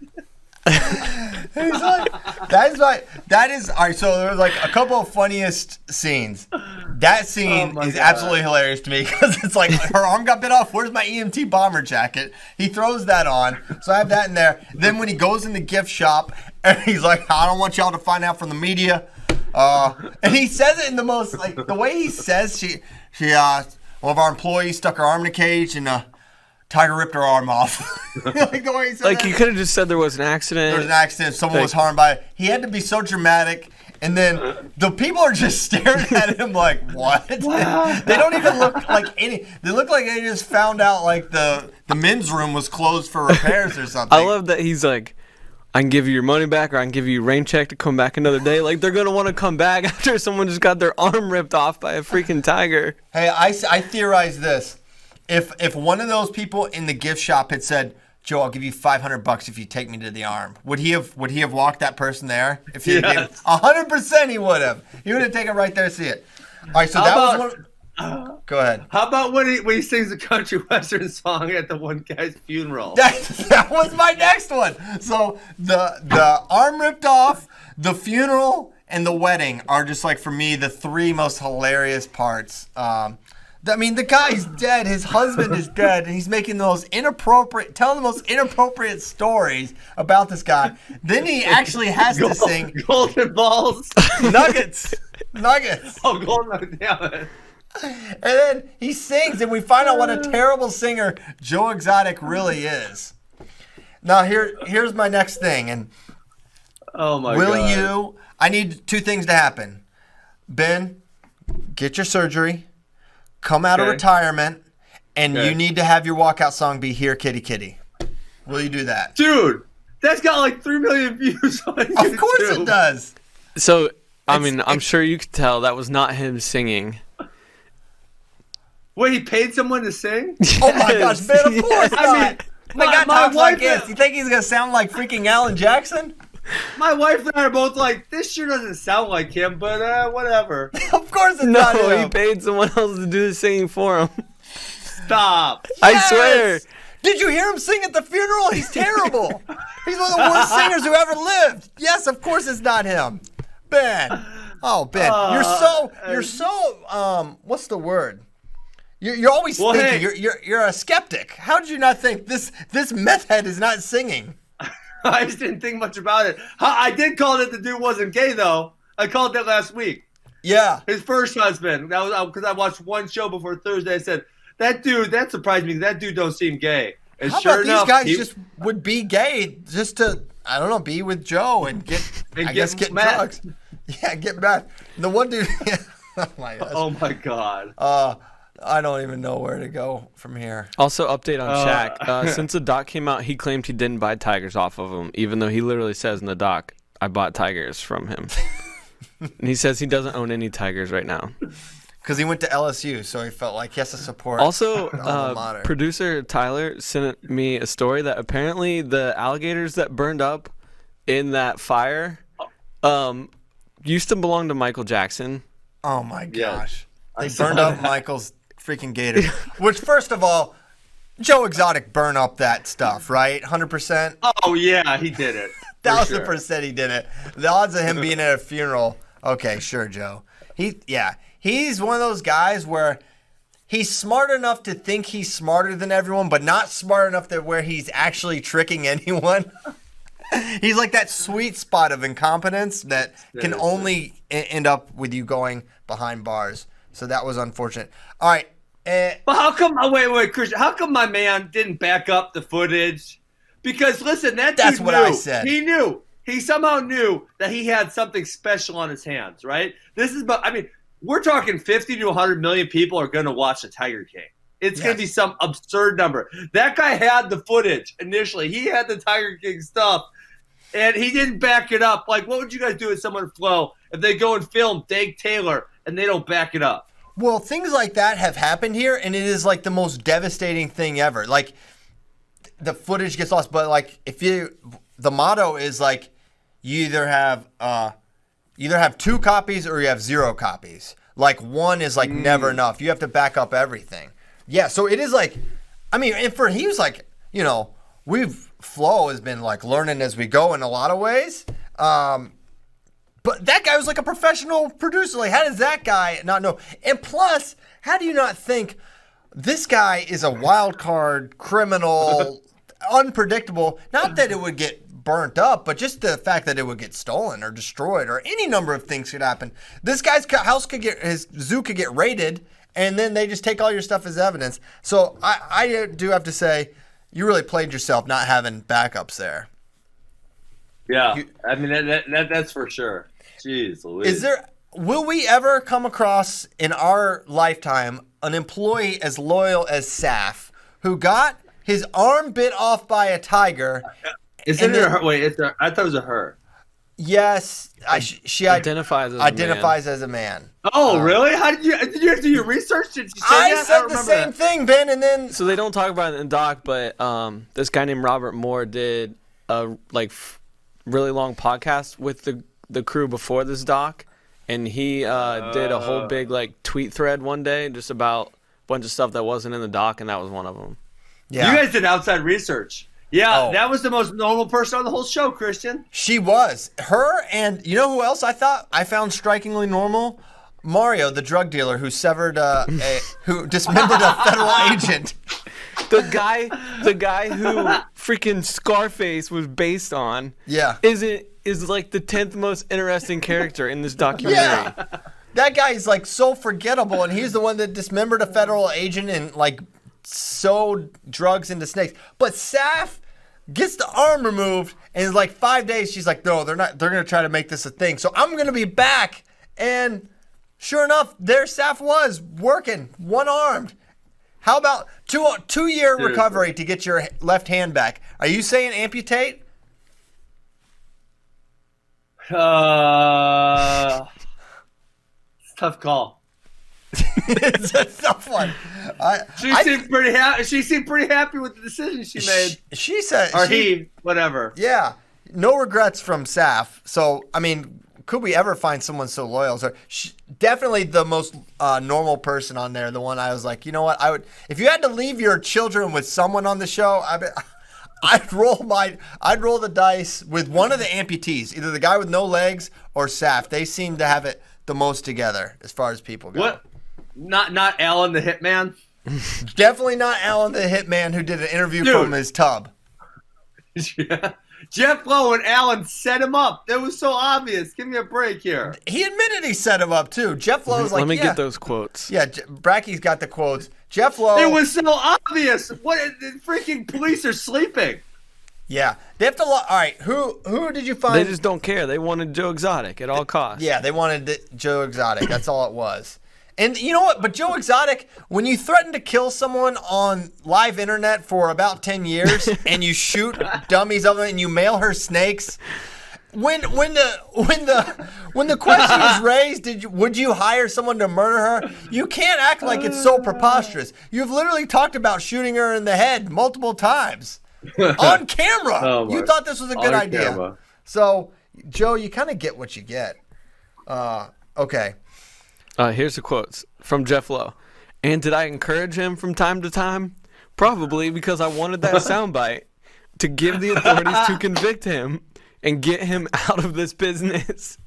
He's like, that is all right. So there was like a couple of funniest scenes. That scene is absolutely hilarious to me because it's like her arm got bit off. Where's my EMT bomber jacket? He throws that on. So I have that in there. Then when he goes in the gift shop and he's like, I don't want y'all to find out from the media. And he says it in the most like the way he says one of our employees stuck her arm in a cage and Tiger ripped her arm off. Like the way he said Like, that. you could have just said there was an accident. There was an accident. Someone was harmed by it. He had to be so dramatic. And then the people are just staring at him like, what? They don't even look like any. They look like they just found out like the men's room was closed for repairs or something. I love that he's like, I can give you your money back, or I can give you your rain check to come back another day. Like, they're going to want to come back after someone just got their arm ripped off by a freaking tiger. Hey, I theorize this. If one of those people in the gift shop had said, Joe, I'll give you $500 if you take me to the arm. Would he have walked that person there? If he had 100%, he would have. He would have taken it right there to see it. All right, so was one. Go ahead. How about when he sings a country western song at the one guy's funeral? That was my next one. So the arm ripped off, the funeral, and the wedding are just like, for me, the three most hilarious parts. I mean, the guy's dead. His husband is dead, and he's making telling the most inappropriate stories about this guy. Then he actually has to sing Golden Balls. Nuggets. Oh, Golden Nuggets, damn it. And then he sings, and we find out what a terrible singer Joe Exotic really is. Now, here's my next thing, and oh my God. I need two things to happen. Ben, get your surgery. Come out of retirement, and you need to have your walkout song be "Here, Kitty, Kitty." Will you do that, dude? That's got like 3 million views on YouTube. Of course it does. So, I'm sure you could tell that was not him singing. Wait, he paid someone to sing? Yes. Oh my gosh, Ben! Of course not. I mean, the guy talks like this. You think he's gonna sound like freaking Alan Jackson? My wife and I are both like, this sure doesn't sound like him, but whatever. Of course it's not him. No, he paid someone else to do the singing for him. Stop. I swear. Did you hear him sing at the funeral? He's terrible. He's one of the worst singers who ever lived. Yes, of course it's not him. Ben. Oh, Ben. You're so what's the word? You're always thinking. Hey. You're a skeptic. How did you not think this meth head is not singing? I just didn't think much about it. I did call it the dude wasn't gay, though. I called that last week. Yeah. His first husband. That was because I watched one show before Thursday. I said, that surprised me. That dude don't seem gay. And how sure about enough, these guys just would be gay just to, I don't know, be with Joe and get drugs. Yeah, get mad. The one dude. Oh my gosh. Oh my God. I don't even know where to go from here. Also, update on Shaq. Since the doc came out, he claimed he didn't buy tigers off of him, even though he literally says in the doc, I bought tigers from him. And he says he doesn't own any tigers right now. Because he went to LSU, so he felt like he has to support. Also, producer Tyler sent me a story that apparently the alligators that burned up in that fire used to belong to Michael Jackson. Oh, my gosh. They burned up Michael's freaking gator. Which, first of all, Joe Exotic burned up that stuff, right? 100%? Oh, yeah, he did it. 1,000% he did it. The odds of him being at a funeral, okay, sure, Joe. He's one of those guys where he's smart enough to think he's smarter than everyone, but not smart enough that where he's actually tricking anyone. He's like that sweet spot of incompetence that can only end up with you going behind bars. So that was unfortunate. All right. But how come? Wait, Christian. How come my man didn't back up the footage? Because listen, that's what I said. He knew. He somehow knew that he had something special on his hands, right? We're talking 50 to 100 million people are going to watch the Tiger King. It's going to be some absurd number. That guy had the footage initially. He had the Tiger King stuff, and he didn't back it up. Like, what would you guys do with someone Flo if they go and film Dave Taylor and they don't back it up? Well, things like that have happened here, and it is like the most devastating thing ever. Like, the footage gets lost, but like the motto is like you either have 2 copies or you have 0 copies. Like, one is like never enough. You have to back up everything. Yeah, so it is like, he was like, Flo has been like learning as we go in a lot of ways. But that guy was like a professional producer. Like, how does that guy not know? And plus, how do you not think this guy is a wild card criminal, unpredictable? Not that it would get burnt up, but just the fact that it would get stolen or destroyed or any number of things could happen. This guy's his zoo could get raided, and then they just take all your stuff as evidence. So I do have to say, you really played yourself not having backups there. Yeah, I mean that's for sure. Jeez Louise. Will we ever come across in our lifetime an employee as loyal as Saf, who got his arm bit off by a tiger? Isn't it her? Wait, I thought it was a her. Yes, she identifies as a man. Oh, really? How did you have to do your research? Did you say I that? said the same thing, Ben, and then So they don't talk about it in the doc, but this guy named Robert Moore did a really long podcast with the crew before this doc, and he did a whole big tweet thread one day just about a bunch of stuff that wasn't in the doc, and that was one of them. yeah, You guys did outside research. Yeah, That was the most normal person on the whole show, Christian. she was. Her and you know who else I found strikingly normal? Mario, the drug dealer who severed who dismembered a federal agent. The guy who freaking Scarface was based on. Yeah. is like the 10th most interesting character in this documentary. Yeah. That guy is so forgettable, and he's the one that dismembered a federal agent and sewed drugs into snakes. But Saf gets the arm removed, and it's 5 days. She's like, no, they're not. They're gonna try to make this a thing. So I'm gonna be back. And sure enough, there Saf was working, one-armed. How about two-year recovery to get your left hand back? Are you saying amputate? Tough call. It's a tough one. She seemed pretty happy with the decision she made. She said, whatever. Yeah, no regrets from Saf. So, I mean, could we ever find someone so loyal? So, definitely the most normal person on there. The one I was like, you know what? I would, if you had to leave your children with someone on the show, I'd roll the dice with one of the amputees, either the guy with no legs or Saf. They seem to have it the most together as far as people go. What? Not Alan the Hitman? Definitely not Alan the Hitman who did an interview from his tub. Yeah. Jeff Lowe and Alan set him up. That was so obvious. Give me a break here. He admitted he set him up too. Jeff Lowe's Let me get those quotes. Yeah, Bracky's got the quotes. Jeff Lowe. It was so obvious. What? The freaking police are sleeping. Yeah, they have to. All right, who did you find? They just don't care. They wanted Joe Exotic at all costs. Yeah, they wanted Joe Exotic. That's all it was. And you know what? But Joe Exotic, when you threaten to kill someone on live internet for about 10 years and you shoot dummies of them and you mail her snakes, when the question is raised, would you hire someone to murder her? You can't act like it's so preposterous. You've literally talked about shooting her in the head multiple times on camera. You thought this was a good idea. Camera. So, Joe, you kind of get what you get. Okay. Here's the quotes from Jeff Lowe. And did I encourage him from time to time? Probably because I wanted that soundbite to give the authorities to convict him and get him out of this business.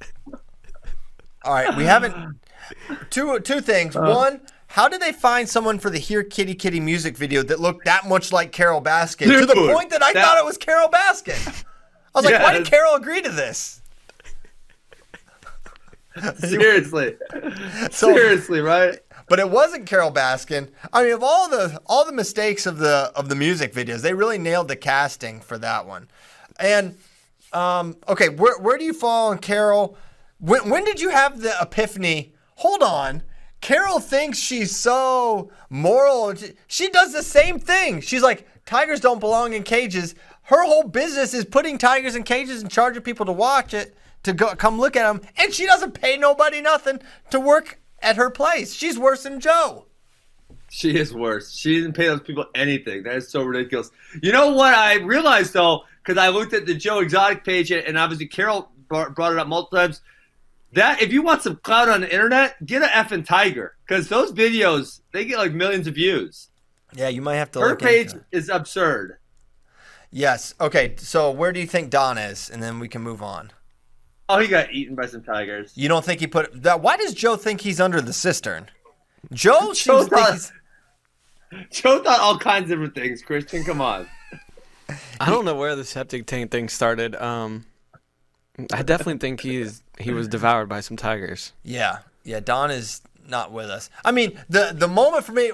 All right, we haven't. Two things. One, how did they find someone for the Here Kitty Kitty music video that looked that much like Carol Baskin? Dude, to the point that I thought it was Carol Baskin. I was like, why did Carol agree to this? Seriously. Seriously, right? But it wasn't Carol Baskin. I mean, of all the mistakes of the music videos, they really nailed the casting for that one. And okay, where do you fall on Carol? When did you have the epiphany? Hold on. Carol thinks she's so moral. She does the same thing. She's like, tigers don't belong in cages. Her whole business is putting tigers in cages and charging people to watch it, to come look at them. And she doesn't pay nobody nothing to work at her place. She's worse than Joe. She is worse. She didn't pay those people anything. That is so ridiculous. You know what I realized, though, because I looked at the Joe Exotic page, and obviously Carol brought it up multiple times, that if you want some clout on the internet, get an effing tiger. Because those videos, they get like millions of views. Yeah, you might have to Her look page into it. is absurd. Yes. Okay, so where do you think Don is? And then we can move on. Oh, he got eaten by some tigers. You don't think he put that? Why does Joe think he's under the cistern? Joe seems to think he's... Joe thought all kinds of different things, Christian. Come on. I don't know where the septic tank thing started. I definitely think he was devoured by some tigers. Yeah. Don is not with us. I mean, the moment for me,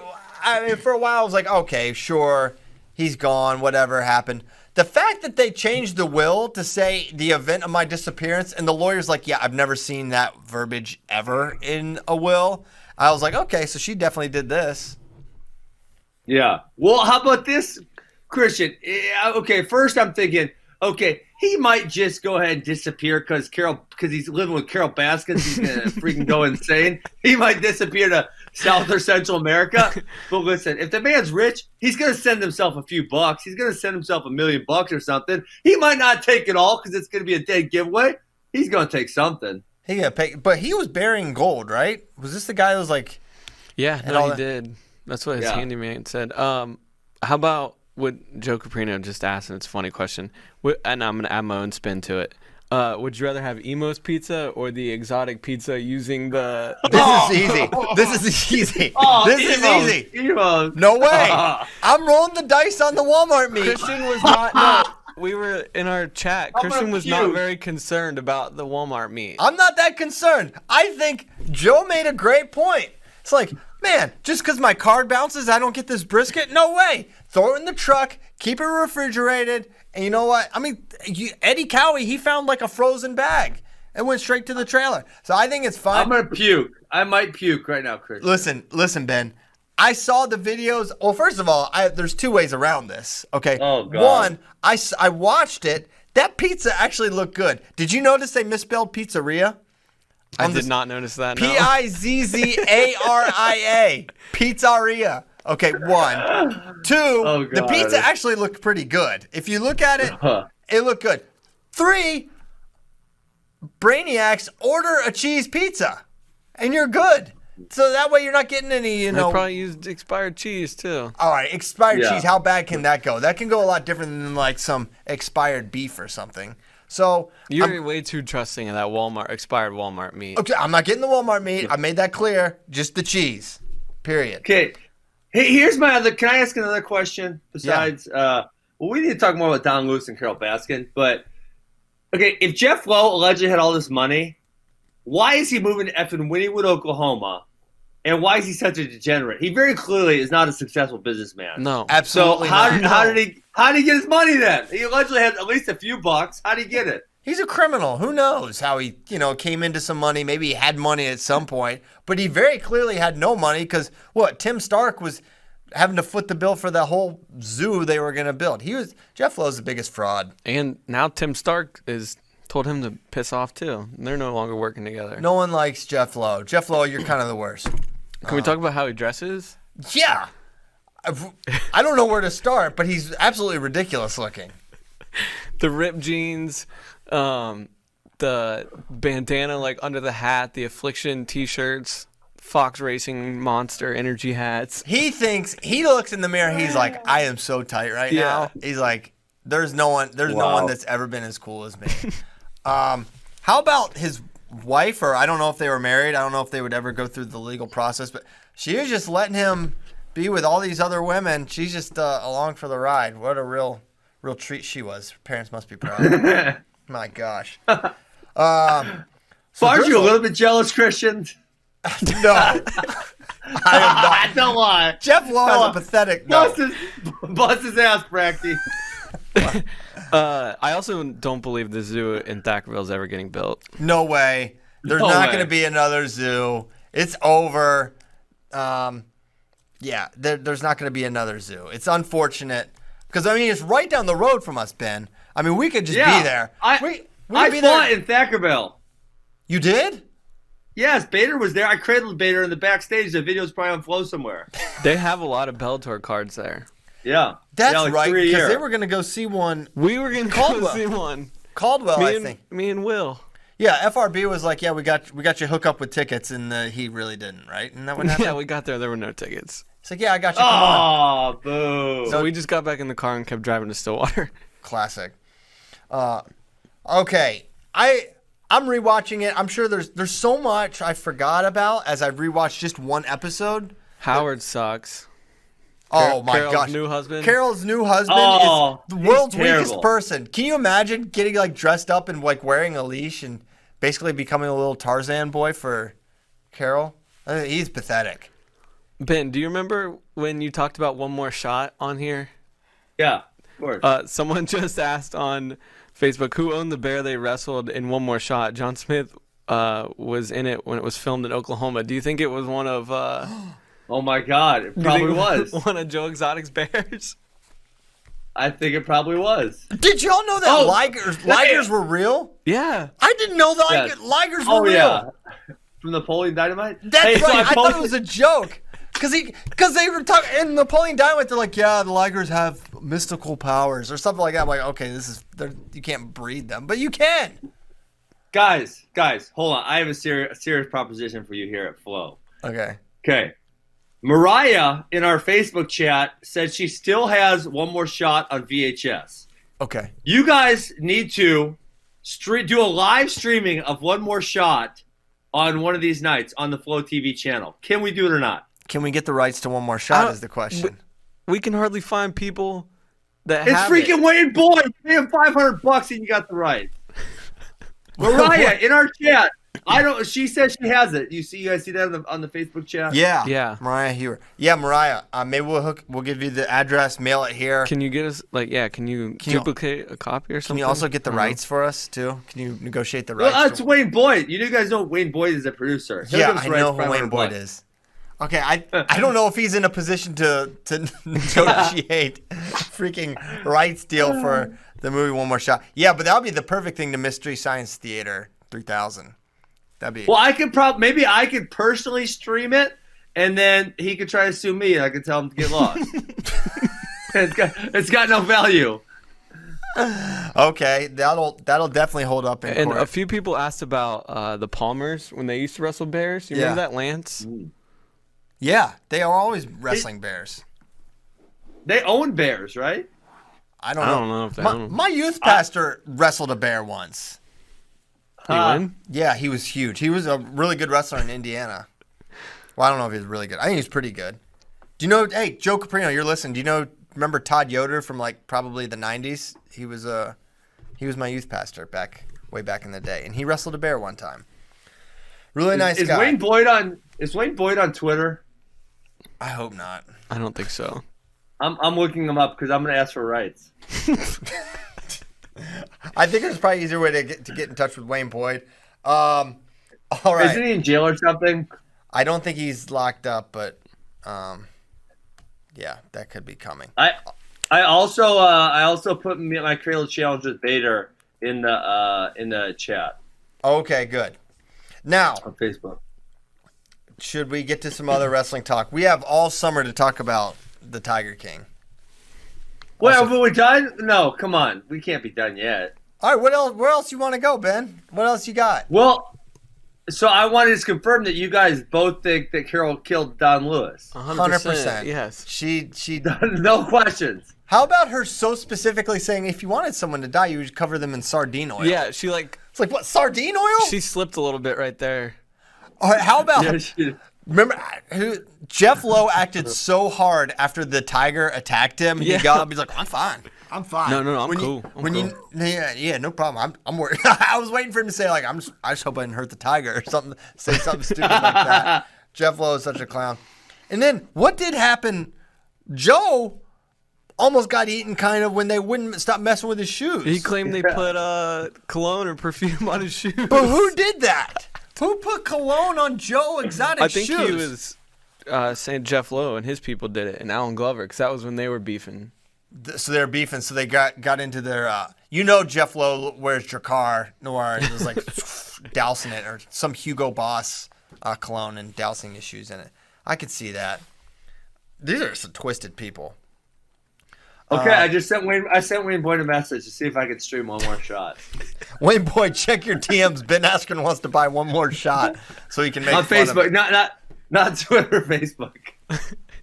for a while I was like, okay, sure, he's gone, whatever happened. The fact that they changed the will to say the event of my disappearance, and the lawyer's like, yeah, I've never seen that verbiage ever in a will. I was like, okay, so she definitely did this. Yeah. Well, how about this, Christian? Okay, first I'm thinking, okay, he might just go ahead and disappear because he's living with Carol Baskins. He's going to freaking go insane. He might disappear to South or Central America. But listen, if the man's rich, he's going to send himself a few bucks. He's going to send himself $1 million or something. He might not take it all because it's going to be a dead giveaway. He's going to take something. He got paid, but he was burying gold, right? Was this the guy who was like... Yeah, no, he did. That's what his handyman said. How about what Joe Caprino just asked, and it's a funny question, and I'm going to add my own spin to it. Would you rather have Emo's pizza or the exotic pizza using the... This is easy. This is easy. This is easy. Emos. No way. I'm rolling the dice on the Walmart meat. Christian was not... No, we were in our chat. Christian was not very concerned about the Walmart meat. I'm not that concerned. I think Joe made a great point. It's like, man, just because my card bounces, I don't get this brisket? No way. Throw it in the truck, keep it refrigerated, and you know what? I mean, Eddie Cowie, he found like a frozen bag and went straight to the trailer. So I think it's fine. I'm going to puke. I might puke right now, Chris. Listen, Ben. I saw the videos. Well, first of all, there's two ways around this. Okay. Oh, God. One, I watched it. That pizza actually looked good. Did you notice they misspelled pizzeria? I did not notice that. No. Pizzaria. Pizzeria. Okay, one. Two, the pizza actually looked pretty good. If you look at it, it looked good. Three, Brainiacs, order a cheese pizza, and you're good. So that way you're not getting any, They probably used expired cheese, too. All right, expired cheese, how bad can that go? That can go a lot different than like some expired beef or something. So you're way too trusting of that expired Walmart meat. Okay, I'm not getting the Walmart meat. I made that clear. Just the cheese. Period. Okay. Hey, here's my other. Can I ask another question? Besides, well, we need to talk more about Don Lewis and Carol Baskin. But okay, if Jeff Lowe allegedly had all this money, why is he moving to effing Wynnewood, Oklahoma? And why is he such a degenerate? He very clearly is not a successcame businessman. No, absolutely. So how did he get his money then? He allegedly had at least a few bucks. How did he get it? He's a criminal. Who knows how he, came into some money. Maybe he had money at some point, but he very clearly had no money because Tim Stark was having to foot the bill for the whole zoo they were going to build. Jeff Lowe's the biggest fraud. And now Tim Stark told him to piss off too. They're no longer working together. No one likes Jeff Lowe. Jeff Lowe, you're kind of the worst. Can we talk about how he dresses? Yeah. I don't know where to start, but he's absolutely ridiculous looking. The ripped jeans, the bandana like under the hat, the Affliction t-shirts, Fox Racing Monster energy hats. He looks in the mirror, he's like, I am so tight right now. He's like, there's no one that's ever been as cool as me. How about his wife, or I don't know if they were married. I don't know if they would ever go through the legal process, but she was just letting him be with all these other women. She's just along for the ride. What a real treat she was. Her parents must be proud. My gosh. Aren't you a little bit jealous, Christian? No. I am not. Don't lie. Jeff Lowe is pathetic. No. Bust his ass, Bracty. I also don't believe the zoo in Thackerville is ever getting built. No way. There's not going to be another zoo. It's over. There's not going to be another zoo. It's unfortunate because it's right down the road from us, Ben. We could just be there. I fought in Thackerville. You did? Yes, Bader was there. I cradled Bader in the backstage. The video's probably on Flow somewhere. They have a lot of Bellator cards there. Yeah. That's right, because they were going to go see one. We were going to go see one. Caldwell, I think. Me and Will. Yeah, FRB was like, we got you hook up with tickets, and he really didn't, right? And that what happened? Yeah, we got there. There were no tickets. It's like, I got you. Come on. Oh, boo. So we just got back in the car and kept driving to Stillwater. Classic. Okay. I'm rewatching it. I'm sure there's so much I forgot about as I've rewatched just one episode. Howard sucks. Oh my Carol's gosh! new husband. Carol's new husband is the world's weakest person. Can you imagine getting dressed up and wearing a leash and basically becoming a little Tarzan boy for Carol? He's pathetic. Ben, do you remember when you talked about one more shot on here? Yeah, of course. Someone just asked on Facebook who owned the bear they wrestled in One More Shot. John Smith was in it when it was filmed in Oklahoma. Do you think it was one of? Oh my God, it probably was one of Joe Exotic's bears. I think it probably was. Did y'all know that ligers were real? Yeah, I didn't know that Yes. ligers were real. Yeah, from Napoleon Dynamite. That's Hey, right. so I thought it was a joke. Because they were talking in Napoleon Dynamite, they're like, yeah, the ligers have mystical powers or something like that. I'm like, okay, you can't breed them, but you can. Guys, hold on. I have a serious proposition for you here at Flow. Okay. Mariah in our Facebook chat said she still has One More Shot on VHS. Okay. You guys need to do a live streaming of One More Shot on one of these nights on the Flow TV channel. Can we do it or not? Can we get the rights to One More Shot is the question. We can hardly find people that It's have freaking it. Wayne Boyd. Pay him $500 and you got the rights. Mariah in our chat. She says she has it. You guys see that on the Facebook chat? Yeah. Mariah Hewer. Yeah, Mariah. Maybe we'll give you the address, mail it here. Can you get us can you duplicate a copy or something? Can you also get the rights for us too? Can you negotiate the rights? Well, it's Wayne Boyd. You guys know Wayne Boyd is a producer. I know who Wayne Boyd is. Okay, I don't know if he's in a position to negotiate freaking rights deal for the movie One More Shot. Yeah, but that would be the perfect thing to Mystery Science Theater 3000. That'd be. Well, maybe I could personally stream it, and then he could try to sue me, and I could tell him to get lost. It's got no value. Okay, that'll definitely hold up in And court. a few people asked about the Palmers when they used to wrestle bears. You remember that, Lance? Yeah, they are always wrestling bears. They own bears, right? I don't know if they own them. My youth pastor wrestled a bear once. Did he win? Yeah, he was huge. He was a really good wrestler in Indiana. Well, I don't know if he was really good. I think he was pretty good. Do you know? Hey, Joe Caprino, you're listening. Do you know? Remember Todd Yoder from probably the '90s? He was my youth pastor way back in the day, and he wrestled a bear one time. Really nice guy. Is Wayne Boyd on Twitter? I hope not. I don't think so. I'm looking him up because I'm going to ask for rights. I think there's probably an easier way to get in touch with Wayne Boyd. All right. Isn't he in jail or something? I don't think he's locked up, but yeah, that could be coming. I also put my Cradle Challenge with Bader in the chat. Okay, good. Now on Facebook. Should we get to some other wrestling talk? We have all summer to talk about the Tiger King. Well, are we done? No, come on. We can't be done yet. All right, what else? Where else you want to go, Ben? What else you got? Well, so I wanted to confirm that you guys both think that Carol killed Don Lewis. 100%. Yes. She no questions. How about her so specifically saying if you wanted someone to die, you would cover them in sardine oil? Yeah, it's like what, sardine oil? She slipped a little bit right there. All right, how about remember Jeff Lowe acted so hard after the tiger attacked him. He got up. He's like, I'm fine. No, I'm cool. Yeah, no problem. I'm worried. I was waiting for him to say I just hope I didn't hurt the tiger or something. Say something stupid like that. Jeff Lowe is such a clown. And then what did happen? Joe almost got eaten kind of when they wouldn't stop messing with his shoes. He claimed they put cologne or perfume on his shoes. But who did that? Who put cologne on Joe Exotic's shoes? I think he was saying Jeff Lowe and his people did it, and Alan Glover, because that was when they were beefing. So they were beefing, so they got into their Jeff Lowe wears Drakkar Noir. It was like dousing it, or some Hugo Boss cologne and dousing his shoes in it. I could see that. These are some twisted people. Okay, I sent Wayne Boyd a message to see if I could stream one more shot. Wayne Boyd, check your DMs. Ben Askren wants to buy one more shot so he can make on fun Facebook, of it. not Twitter, Facebook.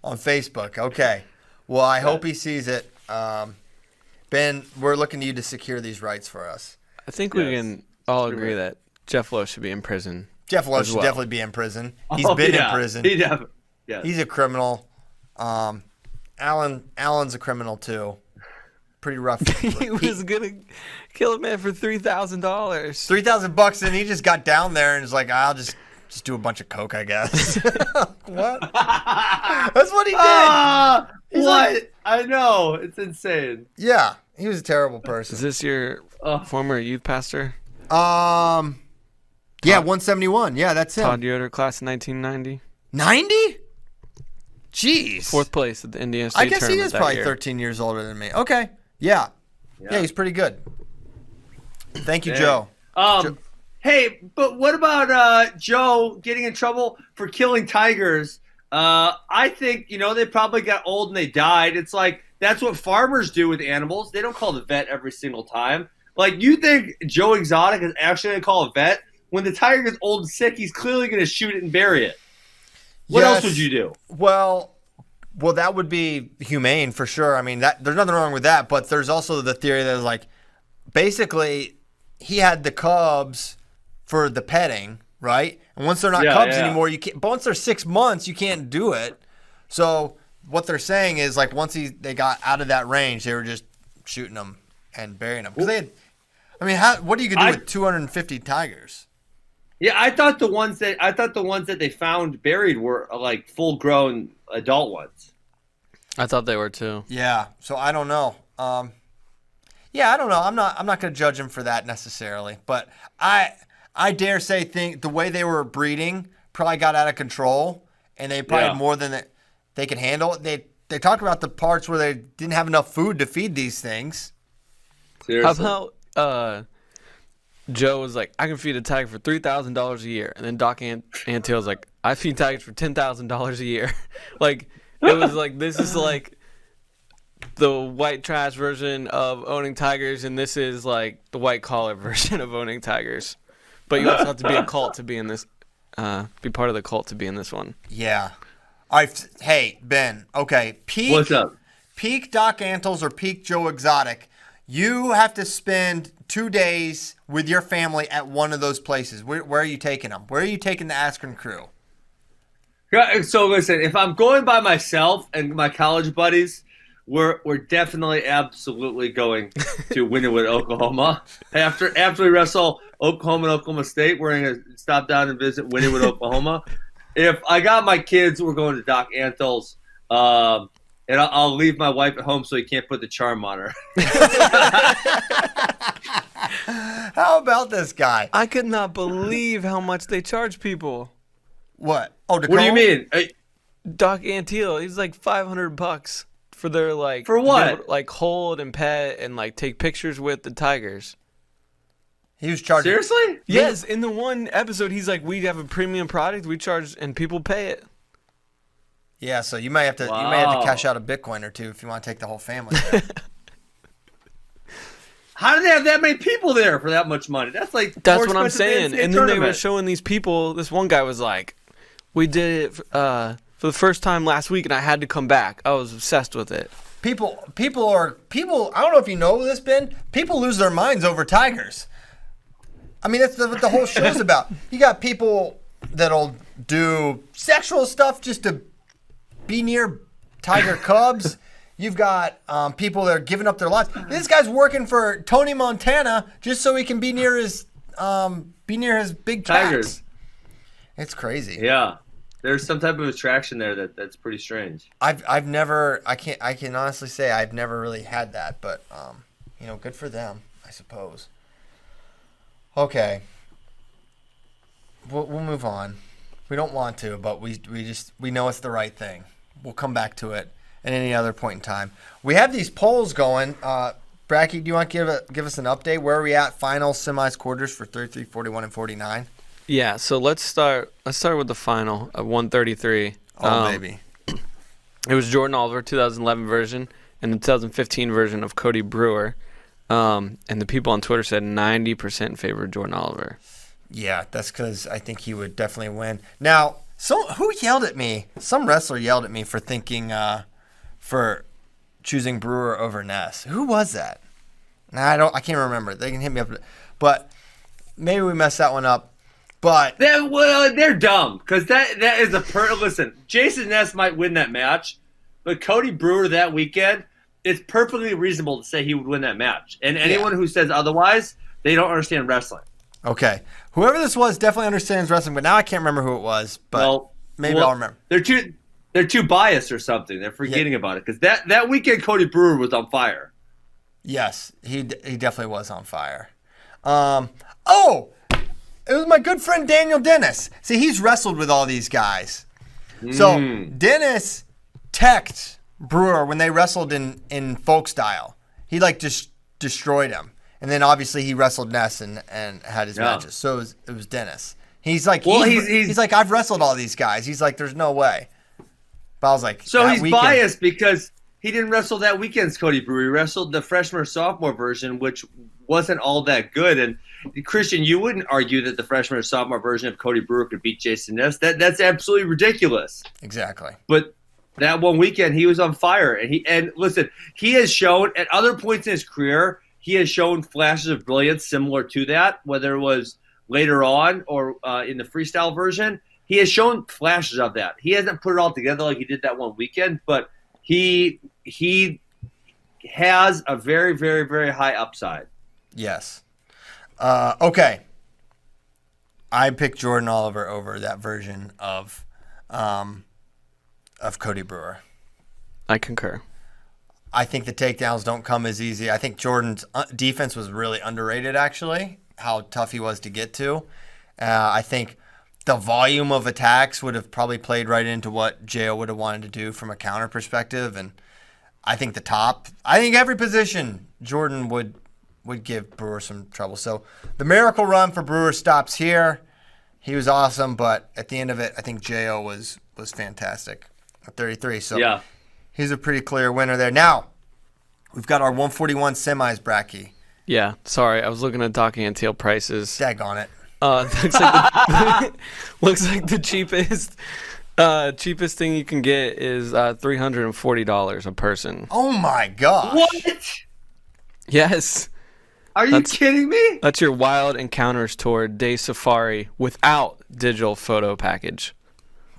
On Facebook, okay. Well, I hope he sees it. Ben, we're looking to you to secure these rights for us. I think we can all agree that Jeff Lowe should be in prison. Jeff Lowe should definitely be in prison. He's been in prison. He's a criminal. Alan's a criminal too. Pretty rough. He was gonna kill a man for $3,000. $3,000, and he just got down there and was like, I'll just just do a bunch of coke, I guess. What? That's what he did. What? I know. It's insane. Yeah, he was a terrible person. Is this your former youth pastor? Yeah, 171. Yeah, that's him. Todd Yoder, class of 1990. 90? Jeez. 4th place at the Indiana State I guess he tournament is that probably year. 13 years older than me. Okay. Yeah, he's pretty good. Thank you, Joe. Hey, but what about Joe getting in trouble for killing tigers? I think, they probably got old and they died. It's like, that's what farmers do with animals. They don't call the vet every single time. Like, you think Joe Exotic is actually going to call a vet? When the tiger gets old and sick, he's clearly going to shoot it and bury it. What else would you do? Well, that would be humane for sure. I mean, there's nothing wrong with that, but there's also the theory that is like, basically, he had the cubs for the petting, right? And once they're not cubs anymore, you can't. But once they're 6 months, you can't do it. So what they're saying is like once they got out of that range, they were just shooting them and burying them because they had. I mean, what are you gonna do with 250 tigers? Yeah, I thought the ones that they found buried were like full-grown adult ones. I thought they were too. Yeah, so I don't know. Yeah, I don't know. I'm not going to judge him for that necessarily, but I dare say the way they were breeding probably got out of control, and they probably had more than they could handle. They talked about the parts where they didn't have enough food to feed these things. Seriously? How about Joe was like, I can feed a tiger for $3,000 a year, and then Doc Antill was like, I feed tigers for $10,000 a year. Like it was like this is like the white trash version of owning tigers, and this is like the white collar version of owning tigers. But you also have to be a cult to be in this, be part of the cult to be in this one. Yeah. All right. Hey, Ben. Okay. What's up? Peak Doc Antles or peak Joe Exotic. You have to spend 2 days with your family at one of those places. Where are you taking them? Where are you taking the Askren crew? So listen, if I'm going by myself and my college buddies, we're definitely absolutely going to Wynnewood, Oklahoma. After we wrestle Oklahoma and Oklahoma State, we're going to stop down and visit Wynnewood, Oklahoma. If I got my kids, we're going to Doc Antles. And I'll leave my wife at home so he can't put the charm on her. How about this guy? I could not believe how much they charge people. What? Oh, what do you mean? Doc Antill, he's like $500 for their like for what? Like hold and pet and like take pictures with the tigers. He was charging. Seriously? Yes. In the one episode, he's like, we have a premium product, we charge, and people pay it. Yeah, so you might have to cash out a Bitcoin or two if you want to take the whole family there. How do they have that many people there for that much money? That's what I'm saying. And then they were showing these people. This one guy was like, "We did it for the first time last week, and I had to come back. I was obsessed with it." People. I don't know if you know this, Ben. People lose their minds over tigers. I mean, that's what the whole show's about. You got people that'll do sexual stuff just to be near tiger cubs. You've got people that are giving up their lives. This guy's working for Tony Montana just so he can be near his big tigers. Tracks. It's crazy. Yeah, there's some type of attraction there that's pretty strange. I can honestly say I've never really had that, but good for them, I suppose. Okay, we'll move on. We don't want to, but we know it's the right thing. We'll come back to it at any other point in time. We have these polls going. Bracky, do you want to give us an update? Where are we at? Finals, semis, quarters for 33, 41, and 49? Yeah, so let's start with the final of 133. Oh, baby. It was Jordan Oliver, 2011 version, and the 2015 version of Cody Brewer. And the people on Twitter said 90% in favor of Jordan Oliver. Yeah, that's because I think he would definitely win. Now, who yelled at me? Some wrestler yelled at me for thinking for choosing Brewer over Ness. Who was that? I can't remember. They can hit me up, but maybe we messed that one up. But they're dumb because that is listen. Jason Ness might win that match, but Cody Brewer that weekend, it's perfectly reasonable to say he would win that match. And anyone who says otherwise, they don't understand wrestling. Okay. Whoever this was definitely understands wrestling, but now I can't remember who it was. But maybe I'll remember. They're too biased or something. They're forgetting about it because that weekend Cody Brewer was on fire. Yes, he definitely was on fire. It was my good friend Daniel Dennis. See, he's wrestled with all these guys. So Dennis teched Brewer when they wrestled in folk style. He just destroyed him. And then obviously he wrestled Ness and had his matches. So it was Dennis. He's like, he's like, I've wrestled all these guys. He's like, there's no way. But I was like, so he's biased because he didn't wrestle that weekend's Cody Brewer. He wrestled the freshman or sophomore version, which wasn't all that good. And Christian, you wouldn't argue that the freshman or sophomore version of Cody Brewer could beat Jason Ness. That's absolutely ridiculous. Exactly. But that one weekend, he was on fire. And listen, he has shown at other points in his career, he has shown flashes of brilliance similar to that, whether it was later on or in the freestyle version. He has shown flashes of that. He hasn't put it all together like he did that one weekend, but he has a very, very, very high upside. Yes. Okay. I picked Jordan Oliver over that version of Cody Brewer. I concur. I think the takedowns don't come as easy. I think Jordan's defense was really underrated, actually, how tough he was to get to. I think the volume of attacks would have probably played right into what Jo would have wanted to do from a counter perspective. And I think every position Jordan would give Brewer some trouble. So the miracle run for Brewer stops here. He was awesome, but at the end of it, I think Jo was fantastic at 33. So yeah. He's a pretty clear winner there. Now, we've got our 141 semis bracket. Yeah, sorry. I was looking at Docky and Teal prices. Daggone it. Looks like the cheapest thing you can get is $340 a person. Oh, my gosh. What? Yes. Are you kidding me? That's your Wild Encounters Tour Day Safari without digital photo package.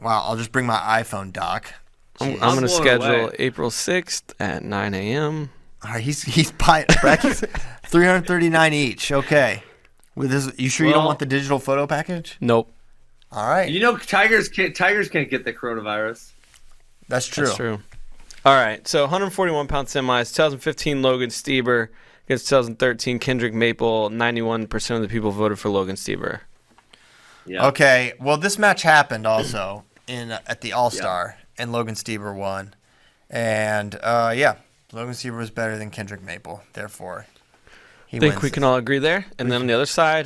Wow, I'll just bring my iPhone, Doc. I'm going to schedule April 6th at 9 a.m. All right, he's buying brackets, $339 each. Okay. With this, you sure you don't want the digital photo package? Nope. All right. You know, Tigers can't get the coronavirus. That's true. That's true. All right, so 141-pound semis, 2015 Logan Stieber against 2013 Kendrick Maple. 91% of the people voted for Logan Stieber. Yeah. Okay, well, this match happened also at the All-Star, and Logan Stieber won. And, Logan Stieber was better than Kendrick Maple, therefore he wins. I think we can all agree there. And then on the other side,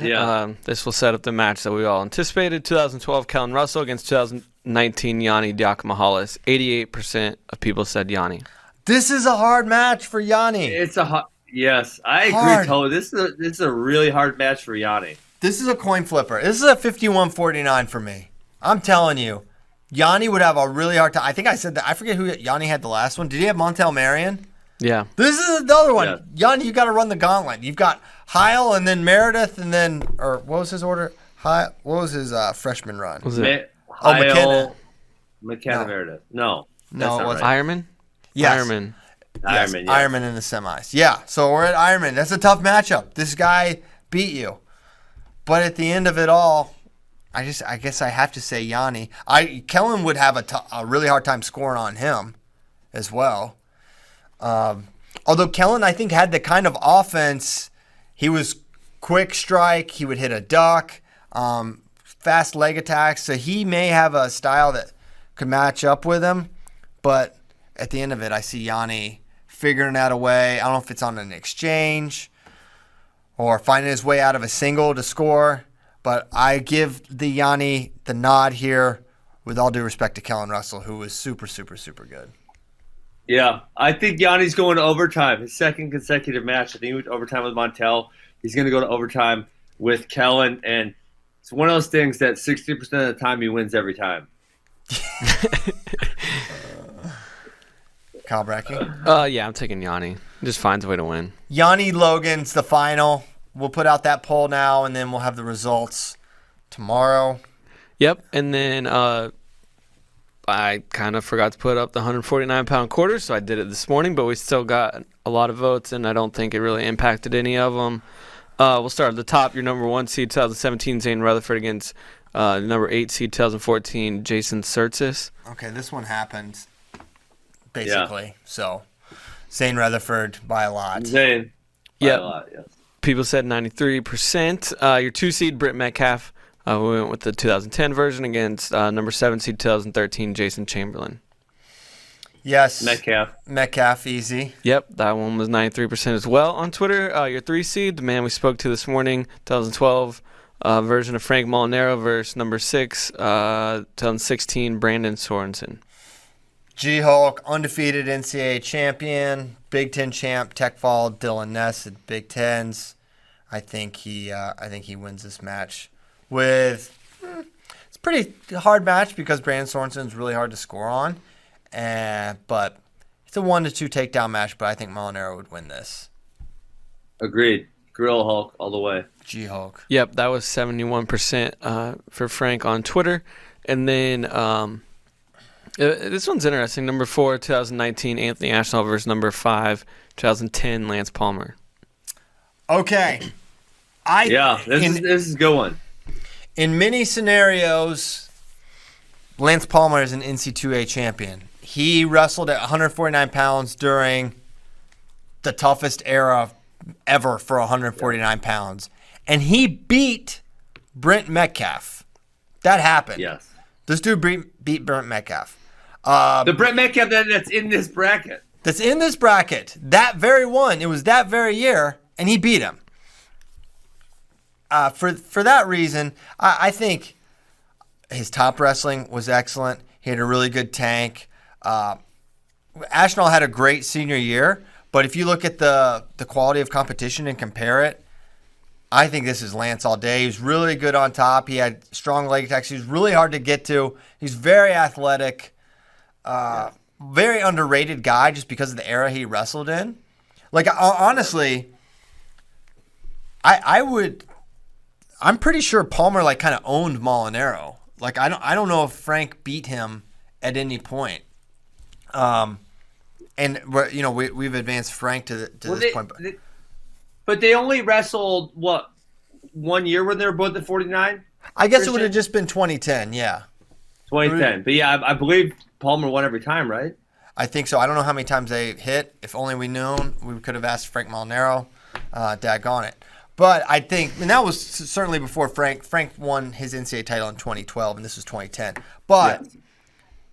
this will set up the match that we all anticipated. 2012 Kellen Russell against 2019 Yanni Diakomahalis. 88% of people said Yanni. This is a hard match for Yanni. Yes, I agree totally. This is a really hard match for Yanni. This is a coin flipper. This is a 51-49 for me. I'm telling you, Yanni would have a really hard time. I think I said that. I forget who Yanni had the last one. Did he have Montel Marion? Yeah. This is another one. Yeah. Yanni, you got to run the gauntlet. You've got Heil and then Meredith and then, or what was his order? What was his freshman run? Was it? McKenna Meredith. No, it wasn't. Ironman? Yes. Ironman. Yes, Ironman in the semis. Yeah, so we're at Ironman. That's a tough matchup. This guy beat you. But at the end of it all, I guess I have to say Yanni. Kellen would have a really hard time scoring on him as well. Although Kellen, I think, had the kind of offense. He was quick strike. He would hit a duck, fast leg attacks. So he may have a style that could match up with him. But at the end of it, I see Yanni figuring out a way. I don't know if it's on an exchange or finding his way out of a single to score. But I give the Yanni the nod here with all due respect to Kellen Russell, who was super, super, super good. Yeah, I think Yanni's going to overtime. His second consecutive match. I think he went to overtime with Montel. He's going to go to overtime with Kellen. And it's one of those things that 60% of the time he wins every time. Kyle Brackey? Yeah, I'm taking Yanni. He just finds a way to win. Yanni Logan's the final. We'll put out that poll now, and then we'll have the results tomorrow. Yep, and then I kind of forgot to put up the 149-pound quarter, so I did it this morning, but we still got a lot of votes, and I don't think it really impacted any of them. We'll start at the top. Your number 1 seed 2017, Zane Rutherford against number 8 seed 2014, Jason Surtis. Okay, this one happened basically. Yeah. So Zane Rutherford by a lot. Zane. Yeah. A lot, yes. People said 93%. Your 2 seed Britt Metcalf. We went with the 2010 version against number 7 seed 2013, Jason Chamberlain. Yes. Metcalf, easy. Yep, that one was 93% as well. On Twitter, your 3 seed, the man we spoke to this morning, 2012 version of Frank Molinaro versus number 6, 2016, Brandon Sorensen. G-Hulk, undefeated NCAA champion, Big Ten champ, Tech Fall, Dylan Ness at Big Tens. I think he wins this match with. It's a pretty hard match because Brandon Sorensen is really hard to score on, but it's a 1-2 takedown match. But I think Molinaro would win this. Agreed. Grill Hulk all the way. G-Hulk. Yep, that was 71% for Frank on Twitter, and then. This one's interesting. Number 4, 2019, Anthony Ashnault versus number 5, 2010, Lance Palmer. Okay. This is a good one. In many scenarios, Lance Palmer is an NC2A champion. He wrestled at 149 pounds during the toughest era ever for 149 pounds. And he beat Brent Metcalf. That happened. Yes. This dude beat Brent Metcalf. The Brent Metcalf that's in this bracket. That's in this bracket. That very one. It was that very year, and he beat him. For that reason, I think his top wrestling was excellent. He had a really good tank. Ashnault had a great senior year, but if you look at the quality of competition and compare it, I think this is Lance all day. He was really good on top. He had strong leg attacks. He was really hard to get to. He's very athletic. Very underrated guy just because of the era he wrestled in. Like, honestly, I'm pretty sure Palmer like kind of owned Molinaro. Like, I don't know if Frank beat him at any point. And we've advanced Frank to this point. But they only wrestled, 1 year when they were both at 49? I guess it would have just been 2010, yeah. 2010. But yeah, I believe Palmer won every time, right? I think so. I don't know how many times they hit. If only we known, we could have asked Frank Molinaro. Daggone it. But I think, and that was certainly before Frank. Frank won his NCAA title in 2012, and this was 2010. But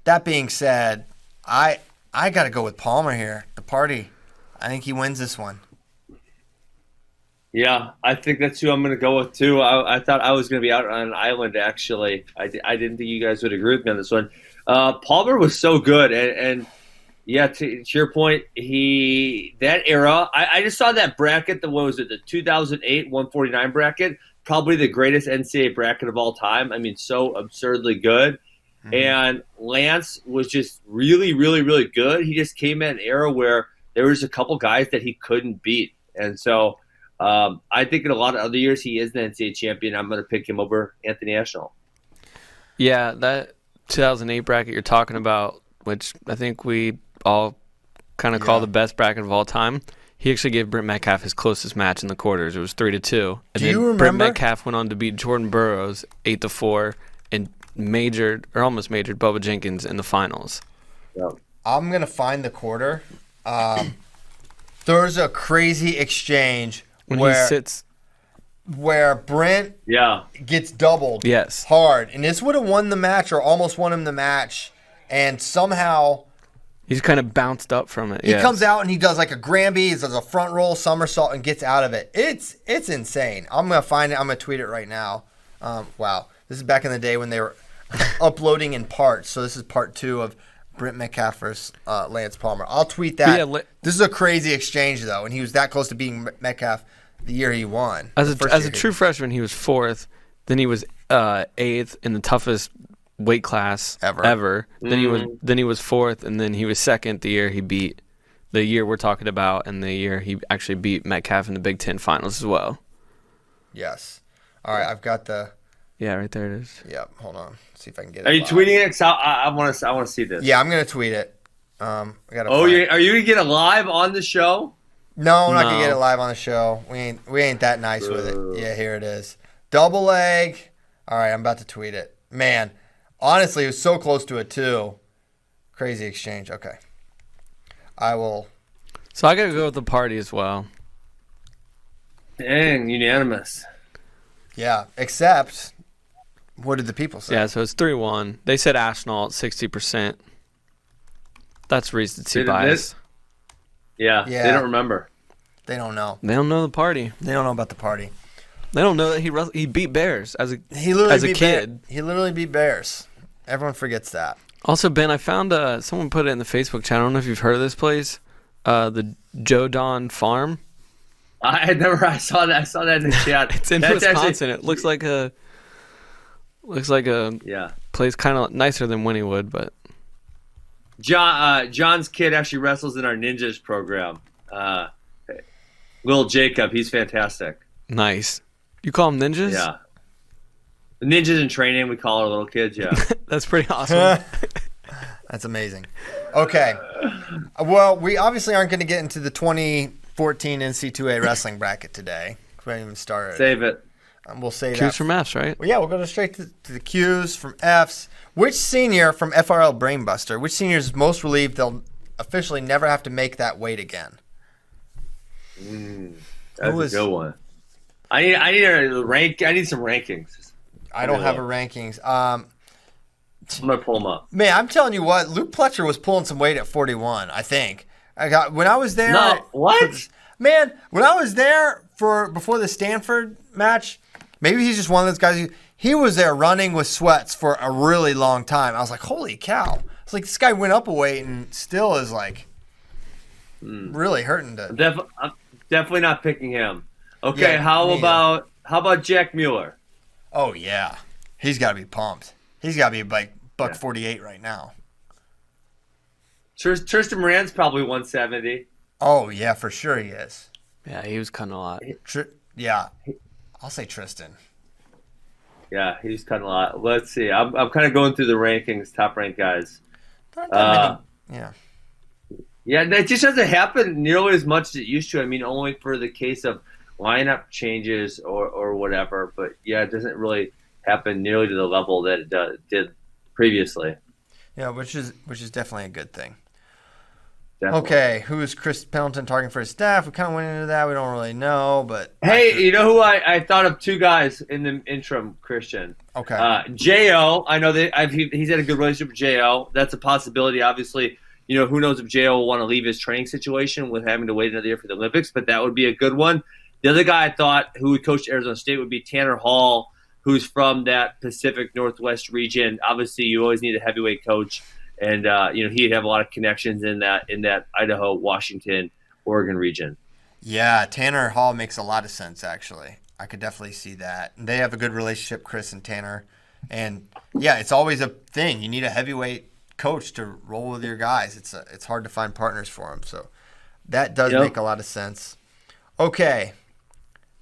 that being said, I got to go with Palmer here. The party. I think he wins this one. Yeah, I think that's who I'm going to go with, too. I thought I was going to be out on an island, actually. I didn't think you guys would agree with me on this one. Palmer was so good. And yeah, to your point, that era, I just saw that bracket, the 2008 149 bracket, probably the greatest NCAA bracket of all time. I mean, so absurdly good. Mm-hmm. And Lance was just really, really, really good. He just came at an era where there was a couple guys that he couldn't beat. And so I think in a lot of other years he is the NCAA champion. I'm going to pick him over Anthony Ashnault. Yeah, that 2008 bracket you're talking about, which I think we all kind of call the best bracket of all time, he actually gave Brent Metcalf his closest match in the quarters. It was 3-2. And Do you remember? Brent Metcalf went on to beat Jordan Burroughs 8-4 and almost majored Bubba Jenkins in the finals. Yeah. I'm going to find the quarter. There's a crazy exchange where Brent gets doubled hard. And this would have won the match or almost won him the match. And somehow he's kind of bounced up from it. He comes out and he does like a Granby, he does a front roll somersault and gets out of it. It's insane. I'm going to find it. I'm going to tweet it right now. Wow. This is back in the day when they were uploading in parts. So this is part 2 of Brent Metcalf versus Lance Palmer. I'll tweet that. This is a crazy exchange, though, and he was that close to beating Metcalf the year he won. As a true freshman, he was 4th. Then he was 8th in the toughest weight class ever. Mm-hmm. Then he was 4th, and then he was 2nd the year we're talking about, and the year he actually beat Metcalf in the Big Ten finals as well. Yes. All right, I've got the. Yeah, right there it is. Yep. Hold on. See if I can get it. Are you tweeting it? 'Cause I want to see this. Yeah, I'm gonna tweet it. Are you gonna get it live on the show? No, we're not gonna No. get it live on the show. We ain't that nice with it. Yeah, here it is. Double leg. All right, I'm about to tweet it. Man, honestly, it was so close to a 2. Crazy exchange. Okay. I will. So I gotta go with the party as well. Dang, unanimous. Yeah, except, what did the people say? Yeah, so it's 3-1. They said Ashnall at 60%. That's recency Did it bias. Yeah, Yeah. they don't remember. They don't know. They don't know the party. They don't know about the party. They don't know that he beat Bears as a He literally as a beat kid. He literally beat Bears. Everyone forgets that. Also, Ben, I found someone put it in the Facebook chat. I don't know if you've heard of this place, the Joe Don Farm. I saw that. I saw that in the chat. It's in That's Wisconsin. actually- It looks like a yeah. place kind of nicer than Wynnewood, but John's kid actually wrestles in our ninjas program. Will Jacob, he's fantastic. nice. You call them ninjas? Yeah. Ninjas in training, we call our little kids. Yeah. That's pretty awesome. That's amazing. Okay. Well, we obviously aren't going to get into the 2014 NCAA wrestling bracket today. We haven't even started. Save it. We'll say Cues that. from Fs, right? Well, yeah, we'll go straight to the Q's from F's. Which senior from FRL Brainbuster, which senior is most relieved they'll officially never have to make that weight again? That's a good one. I need a rank. I need some rankings. I don't have a rankings. I'm gonna pull them up. Man, I'm telling you what, Luke Pletcher was pulling some weight at 41, I think. When I was there. No, what? Man, when I was there before the Stanford match, maybe he's just one of those guys he was there running with sweats for a really long time. I was like, holy cow. It's like this guy went up a weight and still is like really hurting to. I'm definitely not picking him. Okay, Yeah, how me about Jack Mueller? Oh, yeah. He's got to be pumped. He's got to be like buck 48 right now. Tristan Moran's probably 170. Oh, yeah, for sure he is. Yeah, he was cutting a lot. Yeah. I'll say Tristan. Yeah, he's cutting a lot. Let's see. I'm kind of going through the rankings, top ranked guys. Yeah. Yeah, that just doesn't happen nearly as much as it used to. I mean, only for the case of lineup changes or whatever. But yeah, it doesn't really happen nearly to the level that it did previously. Yeah, which is definitely a good thing. Definitely. Okay, who is Chris Pendleton targeting for his staff? We kind of went into that. We don't really know, but Hey, you know who I thought of? Two guys in the interim, Christian. okay. J.O., I know that he's had a good relationship with J.O. That's a possibility. Obviously, you know, who knows if J.O. will want to leave his training situation with having to wait another year for the Olympics, but that would be a good one. The other guy I thought who coached Arizona State would be Tanner Hall, who's from that Pacific Northwest region. Obviously, you always need a heavyweight coach. And you know, he'd have a lot of connections in that Idaho, Washington, Oregon region. Yeah, Tanner Hall makes a lot of sense, actually. I could definitely see that. And they have a good relationship, Chris and Tanner. And, yeah, it's always a thing. You need a heavyweight coach to roll with your guys. It's hard to find partners for them. So that does make a lot of sense. Okay,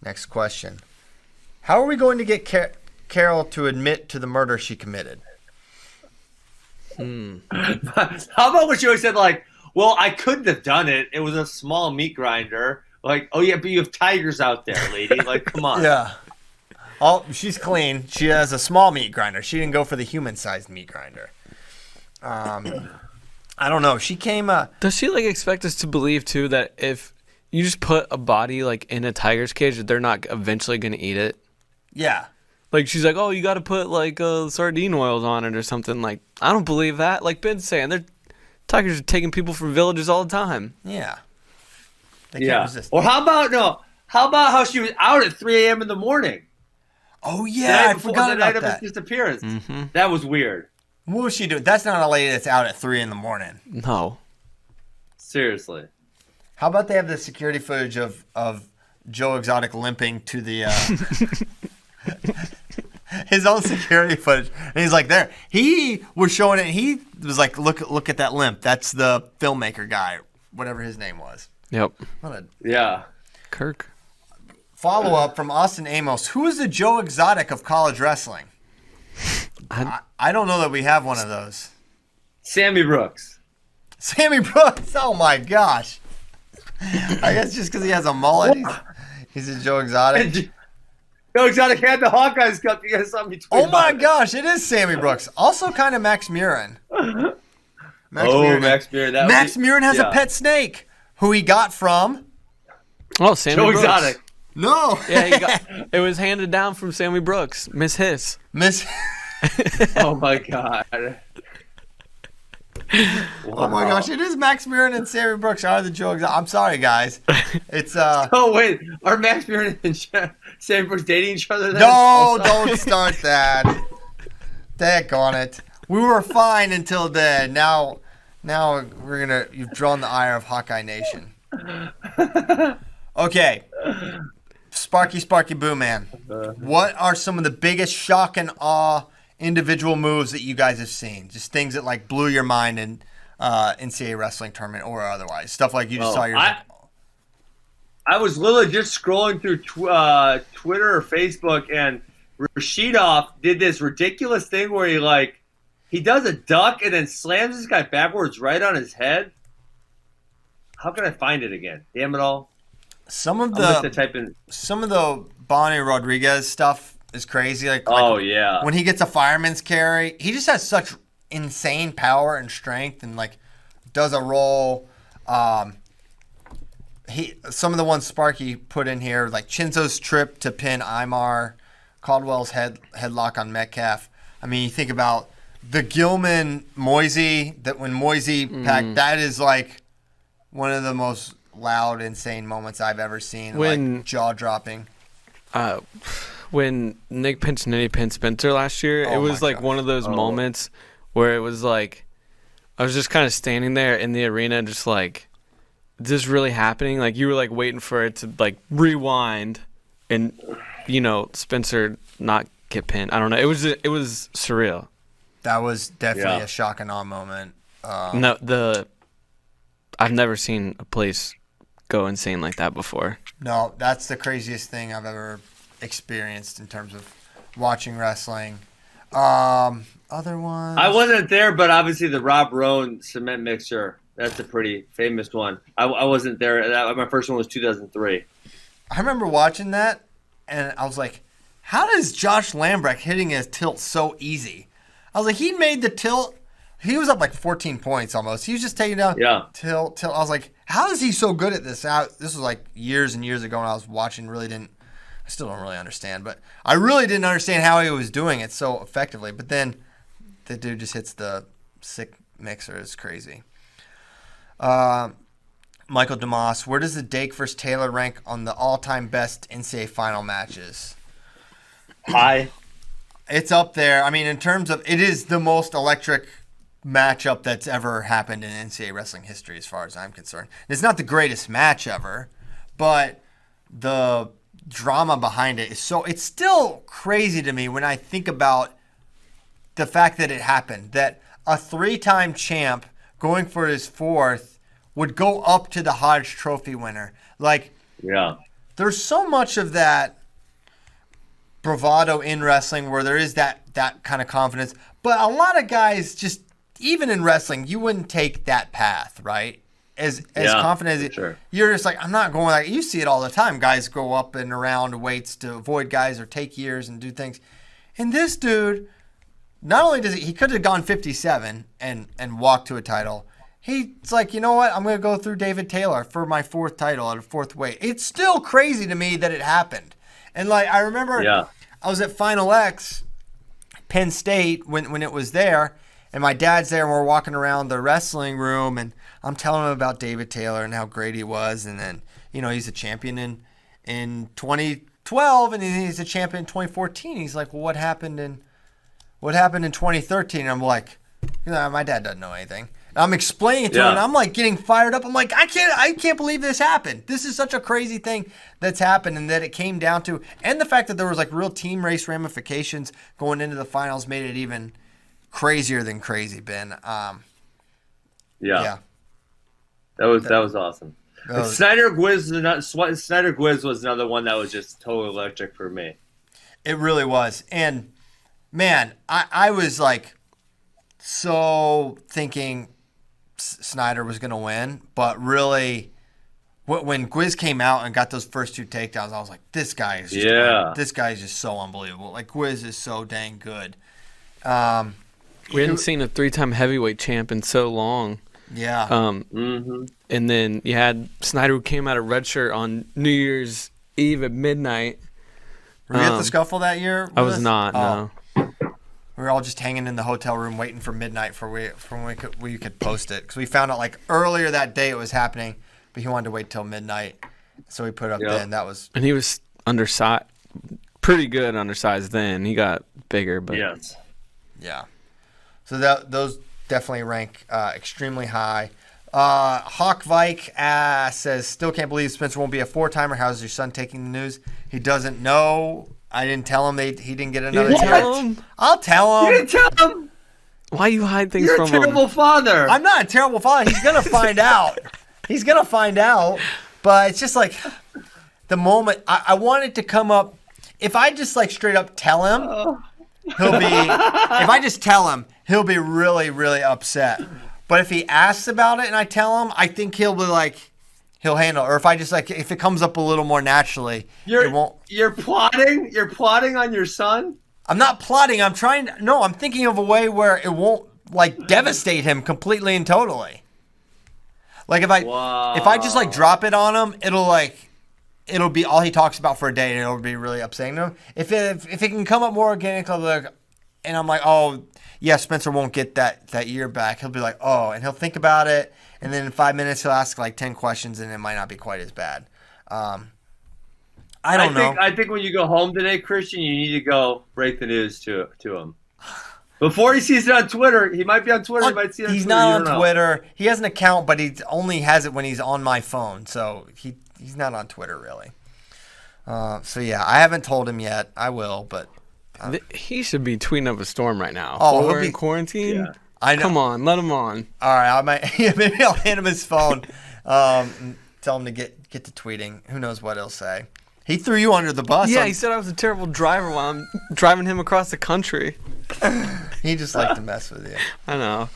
next question. How are we going to get Carol to admit to the murder she committed? How about what you always said, like, well, I couldn't have done it. It was a small meat grinder. Like, oh, yeah, but you have tigers out there, lady. Like, come on. Yeah. She's clean. She has a small meat grinder. She didn't go for the human-sized meat grinder. I don't know. She came. Does she like expect us to believe too that if you just put a body like in a tiger's cage, that they're not eventually going to eat it? Yeah. Like she's like, oh, you got to put like sardine oils on it or something. Like I don't believe that. Like Ben's saying, tigers are taking people from villages all the time. Yeah. They can't resist. Or how about how she was out at 3 a.m. in the morning? Oh yeah, I forgot the night about of that. his disappearance. Mm-hmm. That was weird. What was she doing? That's not a lady that's out at 3 a.m. No. Seriously. How about they have the security footage of Joe Exotic limping to the his own security footage, and he's like, there. He was showing it. He was like, look at that limp. That's the filmmaker guy, whatever his name was. Yep. Yeah. Kirk. Follow up from Austin Amos. Who is the Joe Exotic of college wrestling? I don't know that we have one of those. Sammy Brooks. Sammy Brooks. Oh my gosh. I guess just because he has a mullet, he's a Joe Exotic. Joe Exotic had the Hawkeyes Cup. You guys saw me tweet. Oh my gosh, it is Sammy Brooks. Also kind of Max Murin. Max Murin. Max Murin has a pet snake who he got from Sammy Joe Brooks. Exotic. No. Yeah, it was handed down from Sammy Brooks. Miss Hiss. Oh my god. Oh my gosh, it is Max Murin and Sammy Brooks are the Joe Exotic. I'm sorry, guys. It's Oh wait, are Max Murin and Sammy Brooks dating each other? Then? No, don't start that. Heck on it. We were fine until then. Now you've drawn the ire of Hawkeye Nation. Okay. Sparky Boo Man. What are some of the biggest shock and awe individual moves that you guys have seen? Just things that like blew your mind in NCAA wrestling tournament or otherwise. Stuff like you just saw your. I was literally just scrolling through Twitter or Facebook, and Rashidov did this ridiculous thing where he does a duck and then slams this guy backwards right on his head. How can I find it again? Damn it all. Some of the Bonnie Rodriguez stuff is crazy. Yeah. When he gets a fireman's carry, he just has such insane power and strength, and does a roll. Some of the ones Sparky put in here, like Chinzo's trip to pin Imar, Caldwell's headlock on Metcalf. I mean, you think about the Gilman Moisey, that when Moisey packed, that is one of the most loud, insane moments I've ever seen. Jaw dropping. When Nick Pinchinelli pinned Spencer last year, it was one of those moments where it was I was just kind of standing there in the arena, just is this really happening? You were waiting for it to rewind and Spencer not get pinned. I don't know. It was surreal. That was definitely a shock and awe moment. I've never seen a place go insane like that before. No, that's the craziest thing I've ever experienced in terms of watching wrestling. Other ones. I wasn't there, but obviously the Rob Rowan cement mixer. That's a pretty famous one. I wasn't there. My first one was 2003. I remember watching that, and I was like, how does Josh Lambrecht hitting his tilt so easy? I was like, he made the tilt. He was up 14 points almost. He was just taking down tilt. I was like, how is he so good at this? This was years and years ago when I was watching. I still don't really understand, but I really didn't understand how he was doing it so effectively. But then the dude just hits the sick mixer. It's crazy. Michael DeMoss, where does the Dake versus Taylor rank on the all-time best NCAA final matches? High. It's up there. I mean, in terms of, it is the most electric matchup that's ever happened in NCAA wrestling history as far as I'm concerned. It's not the greatest match ever, but the drama behind it is it's still crazy to me when I think about the fact that it happened, that a 3-time champ going for his 4th would go up to the Hodge Trophy winner. There's so much of that bravado in wrestling where there is that kind of confidence, but a lot of guys just, even in wrestling, you wouldn't take that path, right? As confident as sure. You're just I'm not going you see it all the time. Guys go up and around weights to avoid guys or take years and do things. And this dude, not only does he could have gone 57 and walked to a title. He's you know what? I'm going to go through David Taylor for my 4th title at a 4th weight. It's still crazy to me that it happened. And I remember I was at Final X, Penn State, when it was there, and my dad's there, and we're walking around the wrestling room, and I'm telling him about David Taylor and how great he was, and then he's a champion in 2012, and he's a champion in 2014. He's like, well, what happened in 2013? And I'm like, my dad doesn't know anything. And I'm explaining it to him, and I'm getting fired up. I'm like, I can't believe this happened. This is such a crazy thing that's happened, and that it came down to, and the fact that there was real team race ramifications going into the finals made it even crazier than crazy, Ben. Yeah. That was awesome. Snyder Gwiz was another one that was just totally electric for me. It really was. And man, I was so thinking Snyder was going to win, but really when Gwiz came out and got those first 2 takedowns, I was like, this guy is just so unbelievable. Like, Gwiz is so dang good. We hadn't seen a 3-time heavyweight champ in so long. Yeah. And then you had Snyder, who came out of red shirt on New Year's Eve at midnight. Were you at the scuffle that year? I was not, no. We were all just hanging in the hotel room waiting for midnight for when we could post it. Because we found out like earlier that day it was happening, but he wanted to wait till midnight. So we put it up then. That was... And he was undersized, pretty good undersized then. He got bigger, but... Yes. Yeah. So those definitely rank extremely high. Hawk Vike says, still can't believe Spencer won't be a 4-timer. How's your son taking the news? He doesn't know. I didn't tell him he didn't get another chance. I'll tell him. You didn't tell him. Why you hide things You're from a terrible him? father. I'm not a terrible father. He's going to find out. He's going to find out. But it's just like the moment I want it to come up. If I just like straight up tell him, if I just tell him, he'll be really, really upset. But if he asks about it and I tell him, I think he'll be like, he'll handle it. Or if I just like, if it comes up a little more naturally, it won't. You're plotting? You're plotting on your son? I'm not plotting. I'm thinking of a way where it won't like devastate him completely and totally. Like if I just like drop it on him, it'll be all he talks about for a day and it'll be really upsetting to him. If it can come up more organically, and I'm like, oh, yeah, Spencer won't get that year back. He'll be like, oh, and he'll think about it. And then in 5 minutes, he'll ask like 10 questions and it might not be quite as bad. I don't know. I think when you go home today, Christian, you need to go break the news to him. Before he sees it on Twitter, he might be on Twitter. He might see it on He's Twitter. not on Twitter. He has an account, but he only has it when he's on my phone. So he's not on Twitter really. So yeah, I haven't told him yet. I will, but he should be tweeting up a storm right now. Oh, we're in quarantine. Yeah. I know. Come on, let him on. All right, maybe I'll hand him his phone. And tell him to get to tweeting. Who knows what he'll say? He threw you under the bus. Yeah, he said I was a terrible driver while I'm driving him across the country. He just liked to mess with you. I know.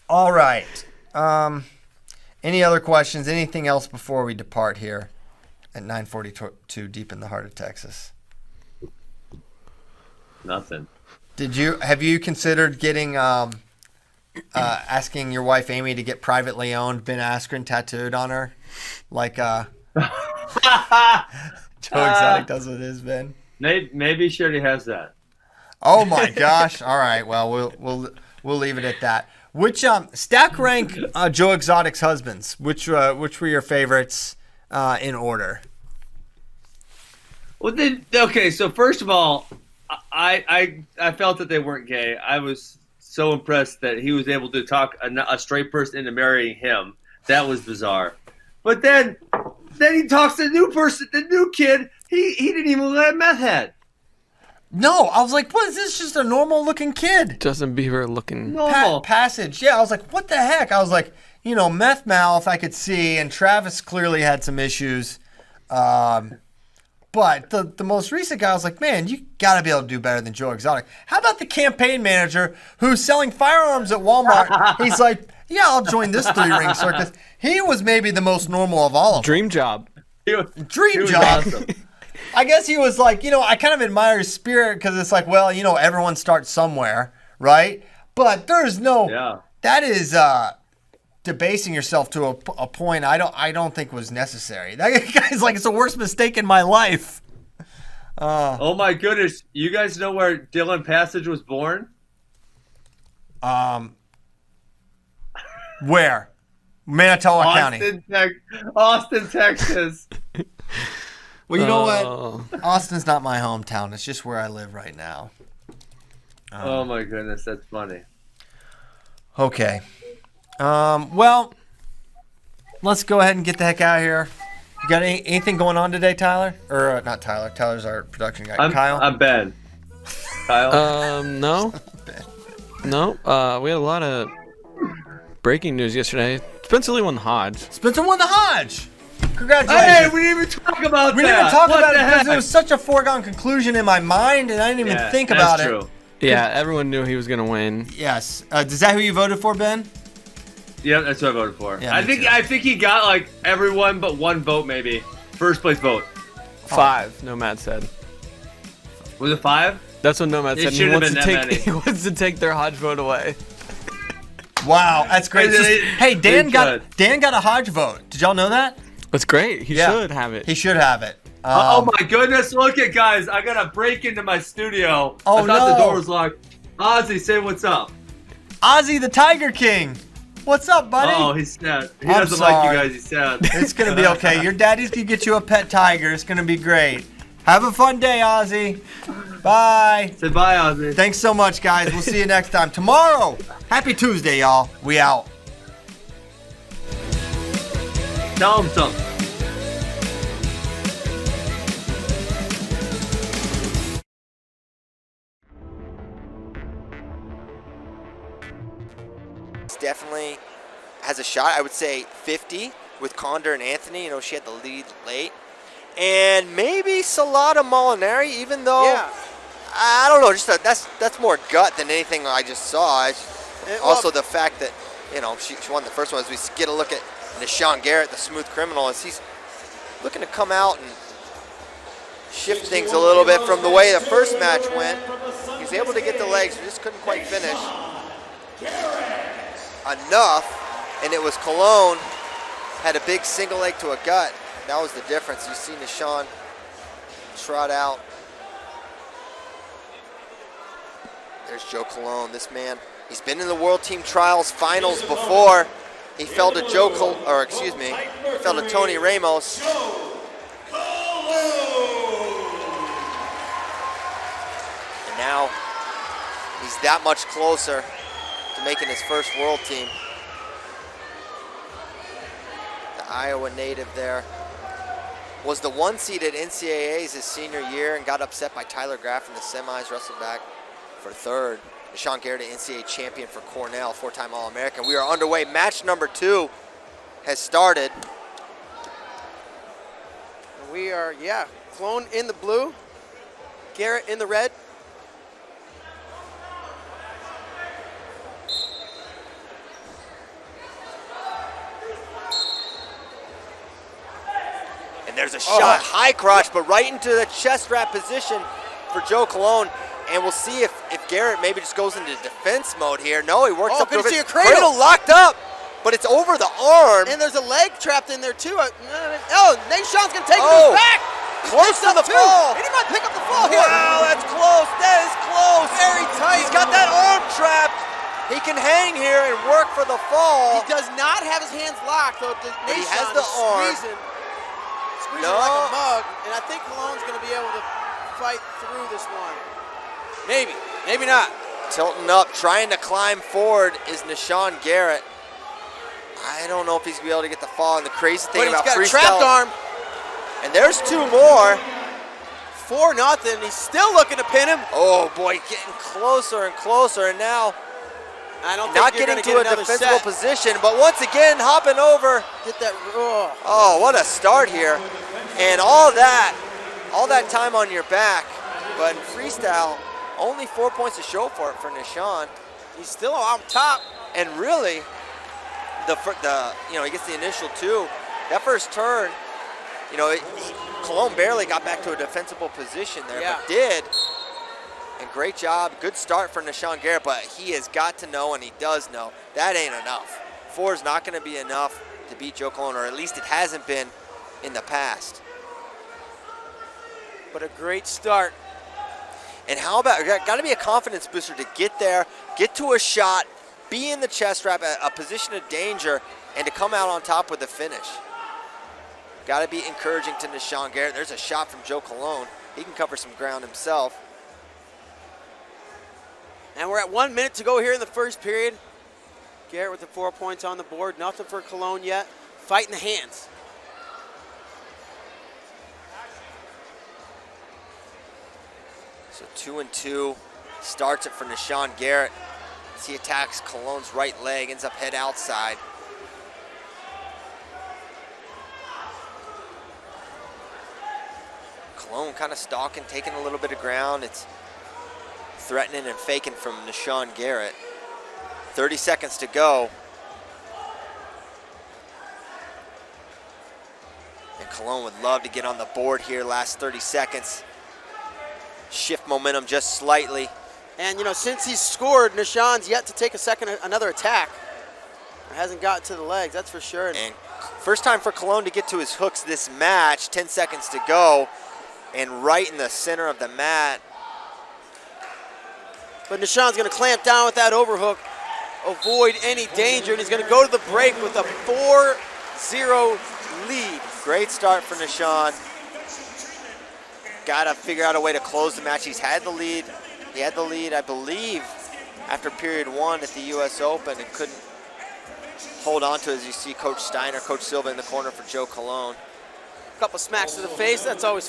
All right. Any other questions? Anything else before we depart here at 9:42, deep in the heart of Texas? Nothing. Have you considered getting asking your wife Amy to get privately owned Ben Askren tattooed on her, like Joe Exotic does with his Ben? Maybe she already has that. Oh my gosh! All right, well we'll leave it at that. Which stack rank Joe Exotic's husbands? Which were your favorites in order? Well, okay. So first of all, I felt that they weren't gay. I was so impressed that he was able to talk a straight person into marrying him. That was bizarre. But then he talks to the new person, the new kid. He didn't even look like a meth head. No, I was like, what is this? Just a normal looking kid. Justin Bieber looking. Passage. Yeah, I was like, what the heck? I was like, meth mouth I could see, and Travis clearly had some issues. But the most recent guy, I was like, man, you got to be able to do better than Joe Exotic. How about the campaign manager who's selling firearms at Walmart? He's like, yeah, I'll join this 3-ring circus. He was maybe the most normal of all of them. Dream job. Dream job. Awesome. I guess he was like, I kind of admire his spirit because it's like, well, everyone starts somewhere, right? But there's that is debasing yourself to a point I don't think was necessary. That guy's like, it's the worst mistake in my life. Oh my goodness. You guys know where Dylan Passage was born? Where? Manitowoc County. Austin, Texas. Well, you know what? Austin's not my hometown. It's just where I live right now. Oh my goodness, that's funny. Okay. Well, let's go ahead and get the heck out of here. You got anything going on today, Tyler? Or not Tyler. Tyler's our production guy. Kyle? I'm Ben. Kyle? No. Ben. No. We had a lot of breaking news yesterday. Spencer Lee won the Hodge. Spencer won the Hodge. Congratulations. Hey, we didn't even talk about that. We didn't even talk about it because it was such a foregone conclusion in my mind, and I didn't even think about it. Yeah, everyone knew he was going to win. Yes. Is that who you voted for, Ben? Yeah, that's what I voted for. Yeah, I think he got like everyone but one vote, maybe. First place vote. 5, Nomad said. Was it 5? That's what Nomad It said. shouldn't have been that many. He wants to take their Hodge vote away. Wow, that's great. Hey, Dan They got a Hodge vote. Did y'all know that? That's great. He should have it. He should have it. Oh my goodness! Look at guys. I gotta break into my studio. Oh, I thought no. the door was locked. Ozzy, say what's up. Ozzy the Tiger King. What's up, buddy? Oh, he's sad. He I'm doesn't like sorry. you guys. He's sad. It's going to be okay. Your daddy's going to get you a pet tiger. It's going to be great. Have a fun day, Ozzy. Bye. Say bye, Ozzy. Thanks so much, guys. We'll see you next time. Tomorrow. Happy Tuesday, y'all. We out. Tell him something. Definitely has a shot. I would say 50 with Condor and Anthony. You know, she had the lead late. And maybe Salata Molinaro, even though I don't know, just that's more gut than anything I just saw. Also the fact that, you know, she won the first one. As we get a look at Nishan Garrett, the smooth criminal, as he's looking to come out and shift things a little bit from the way the first match went. He was able to get the legs, but just couldn't quite finish enough, and it was Cologne had a big single leg to a gut. That was the difference. You see Nishan trot out. There's Joe Cologne. This man, he's been in the World Team Trials finals before. He fell to fell to Tony Ramos. And now he's that much closer to making his first World Team. The Iowa native there was the 1 seed at NCAAs his senior year and got upset by Tyler Graff in the semis, wrestled back for third. Nishan Garrett, NCAA champion for Cornell, 4-time All-American. We are underway. Match number 2 has started. We are, Clone in the blue, Garrett in the red. And there's a shot, high crotch, but right into the chest wrap position for Joe Cologne. And we'll see if Garrett maybe just goes into defense mode here. No, he works up to good to see it. a cradle Locked up, but it's over the arm. And there's a leg trapped in there too. Nishan's gonna take it back. Close to the fall. And he might pick up the fall here. Wow, that's close. That is close. Very tight. He's got that arm trapped. He can hang here and work for the fall. He does not have his hands locked, though. But he has the arm. Squeezing like a mug. And I think Cologne's going to be able to fight through this one. Maybe. Maybe not. Tilting up, trying to climb forward is Nishan Garrett. I don't know if he's going to be able to get the fall. And the crazy thing about freestyle. He's got a trapped arm. And there's 2 more. 4-0. He's still looking to pin him. Oh boy, getting closer and closer, and now not getting to a defensible position, but once again hopping over. Get that. Oh, what a start here. And all that time on your back. But in freestyle, only 4 points to show for it for Nishan. He's still on top. And really, he gets the initial 2. That first turn, Cologne barely got back to a defensible position there, but did. And great job, good start for Nishan Garrett, but he has got to know, and he does know, that ain't enough. 4 is not gonna be enough to beat Joe Cologne, or at least it hasn't been in the past. But a great start. And how about, got to be a confidence booster to get there, get to a shot, be in the chest wrap, a position of danger, and to come out on top with a finish. Got to be encouraging to Nishan Garrett. There's a shot from Joe Cologne. He can cover some ground himself. And we're at 1 minute to go here in the first period. Garrett with the 4 points on the board. Nothing for Cologne yet. Fight in the hands. So 2-2 starts it for Nishan Garrett. As he attacks Cologne's right leg, ends up head outside. Cologne kind of stalking, taking a little bit of ground. It's threatening and faking from Nishan Garrett. 30 seconds to go. Cologne would love to get on the board here last 30 seconds. Shift momentum just slightly. And, you know, since he's scored, Nishan's yet to take another attack. It hasn't gotten to the legs, that's for sure. And first time for Cologne to get to his hooks this match. 10 seconds to go. And right in the center of the mat. But Nishan's going to clamp down with that overhook, avoid any danger, and he's going to go to the break with a 4-0 lead. Great start for Nishan. Got to figure out a way to close the match. He's had the lead. He had the lead, I believe, after period 1 at the U.S. Open and couldn't hold on to it, as you see Coach Steiner, Coach Silva in the corner for Joe Cologne. A couple smacks to the face, that's always fun.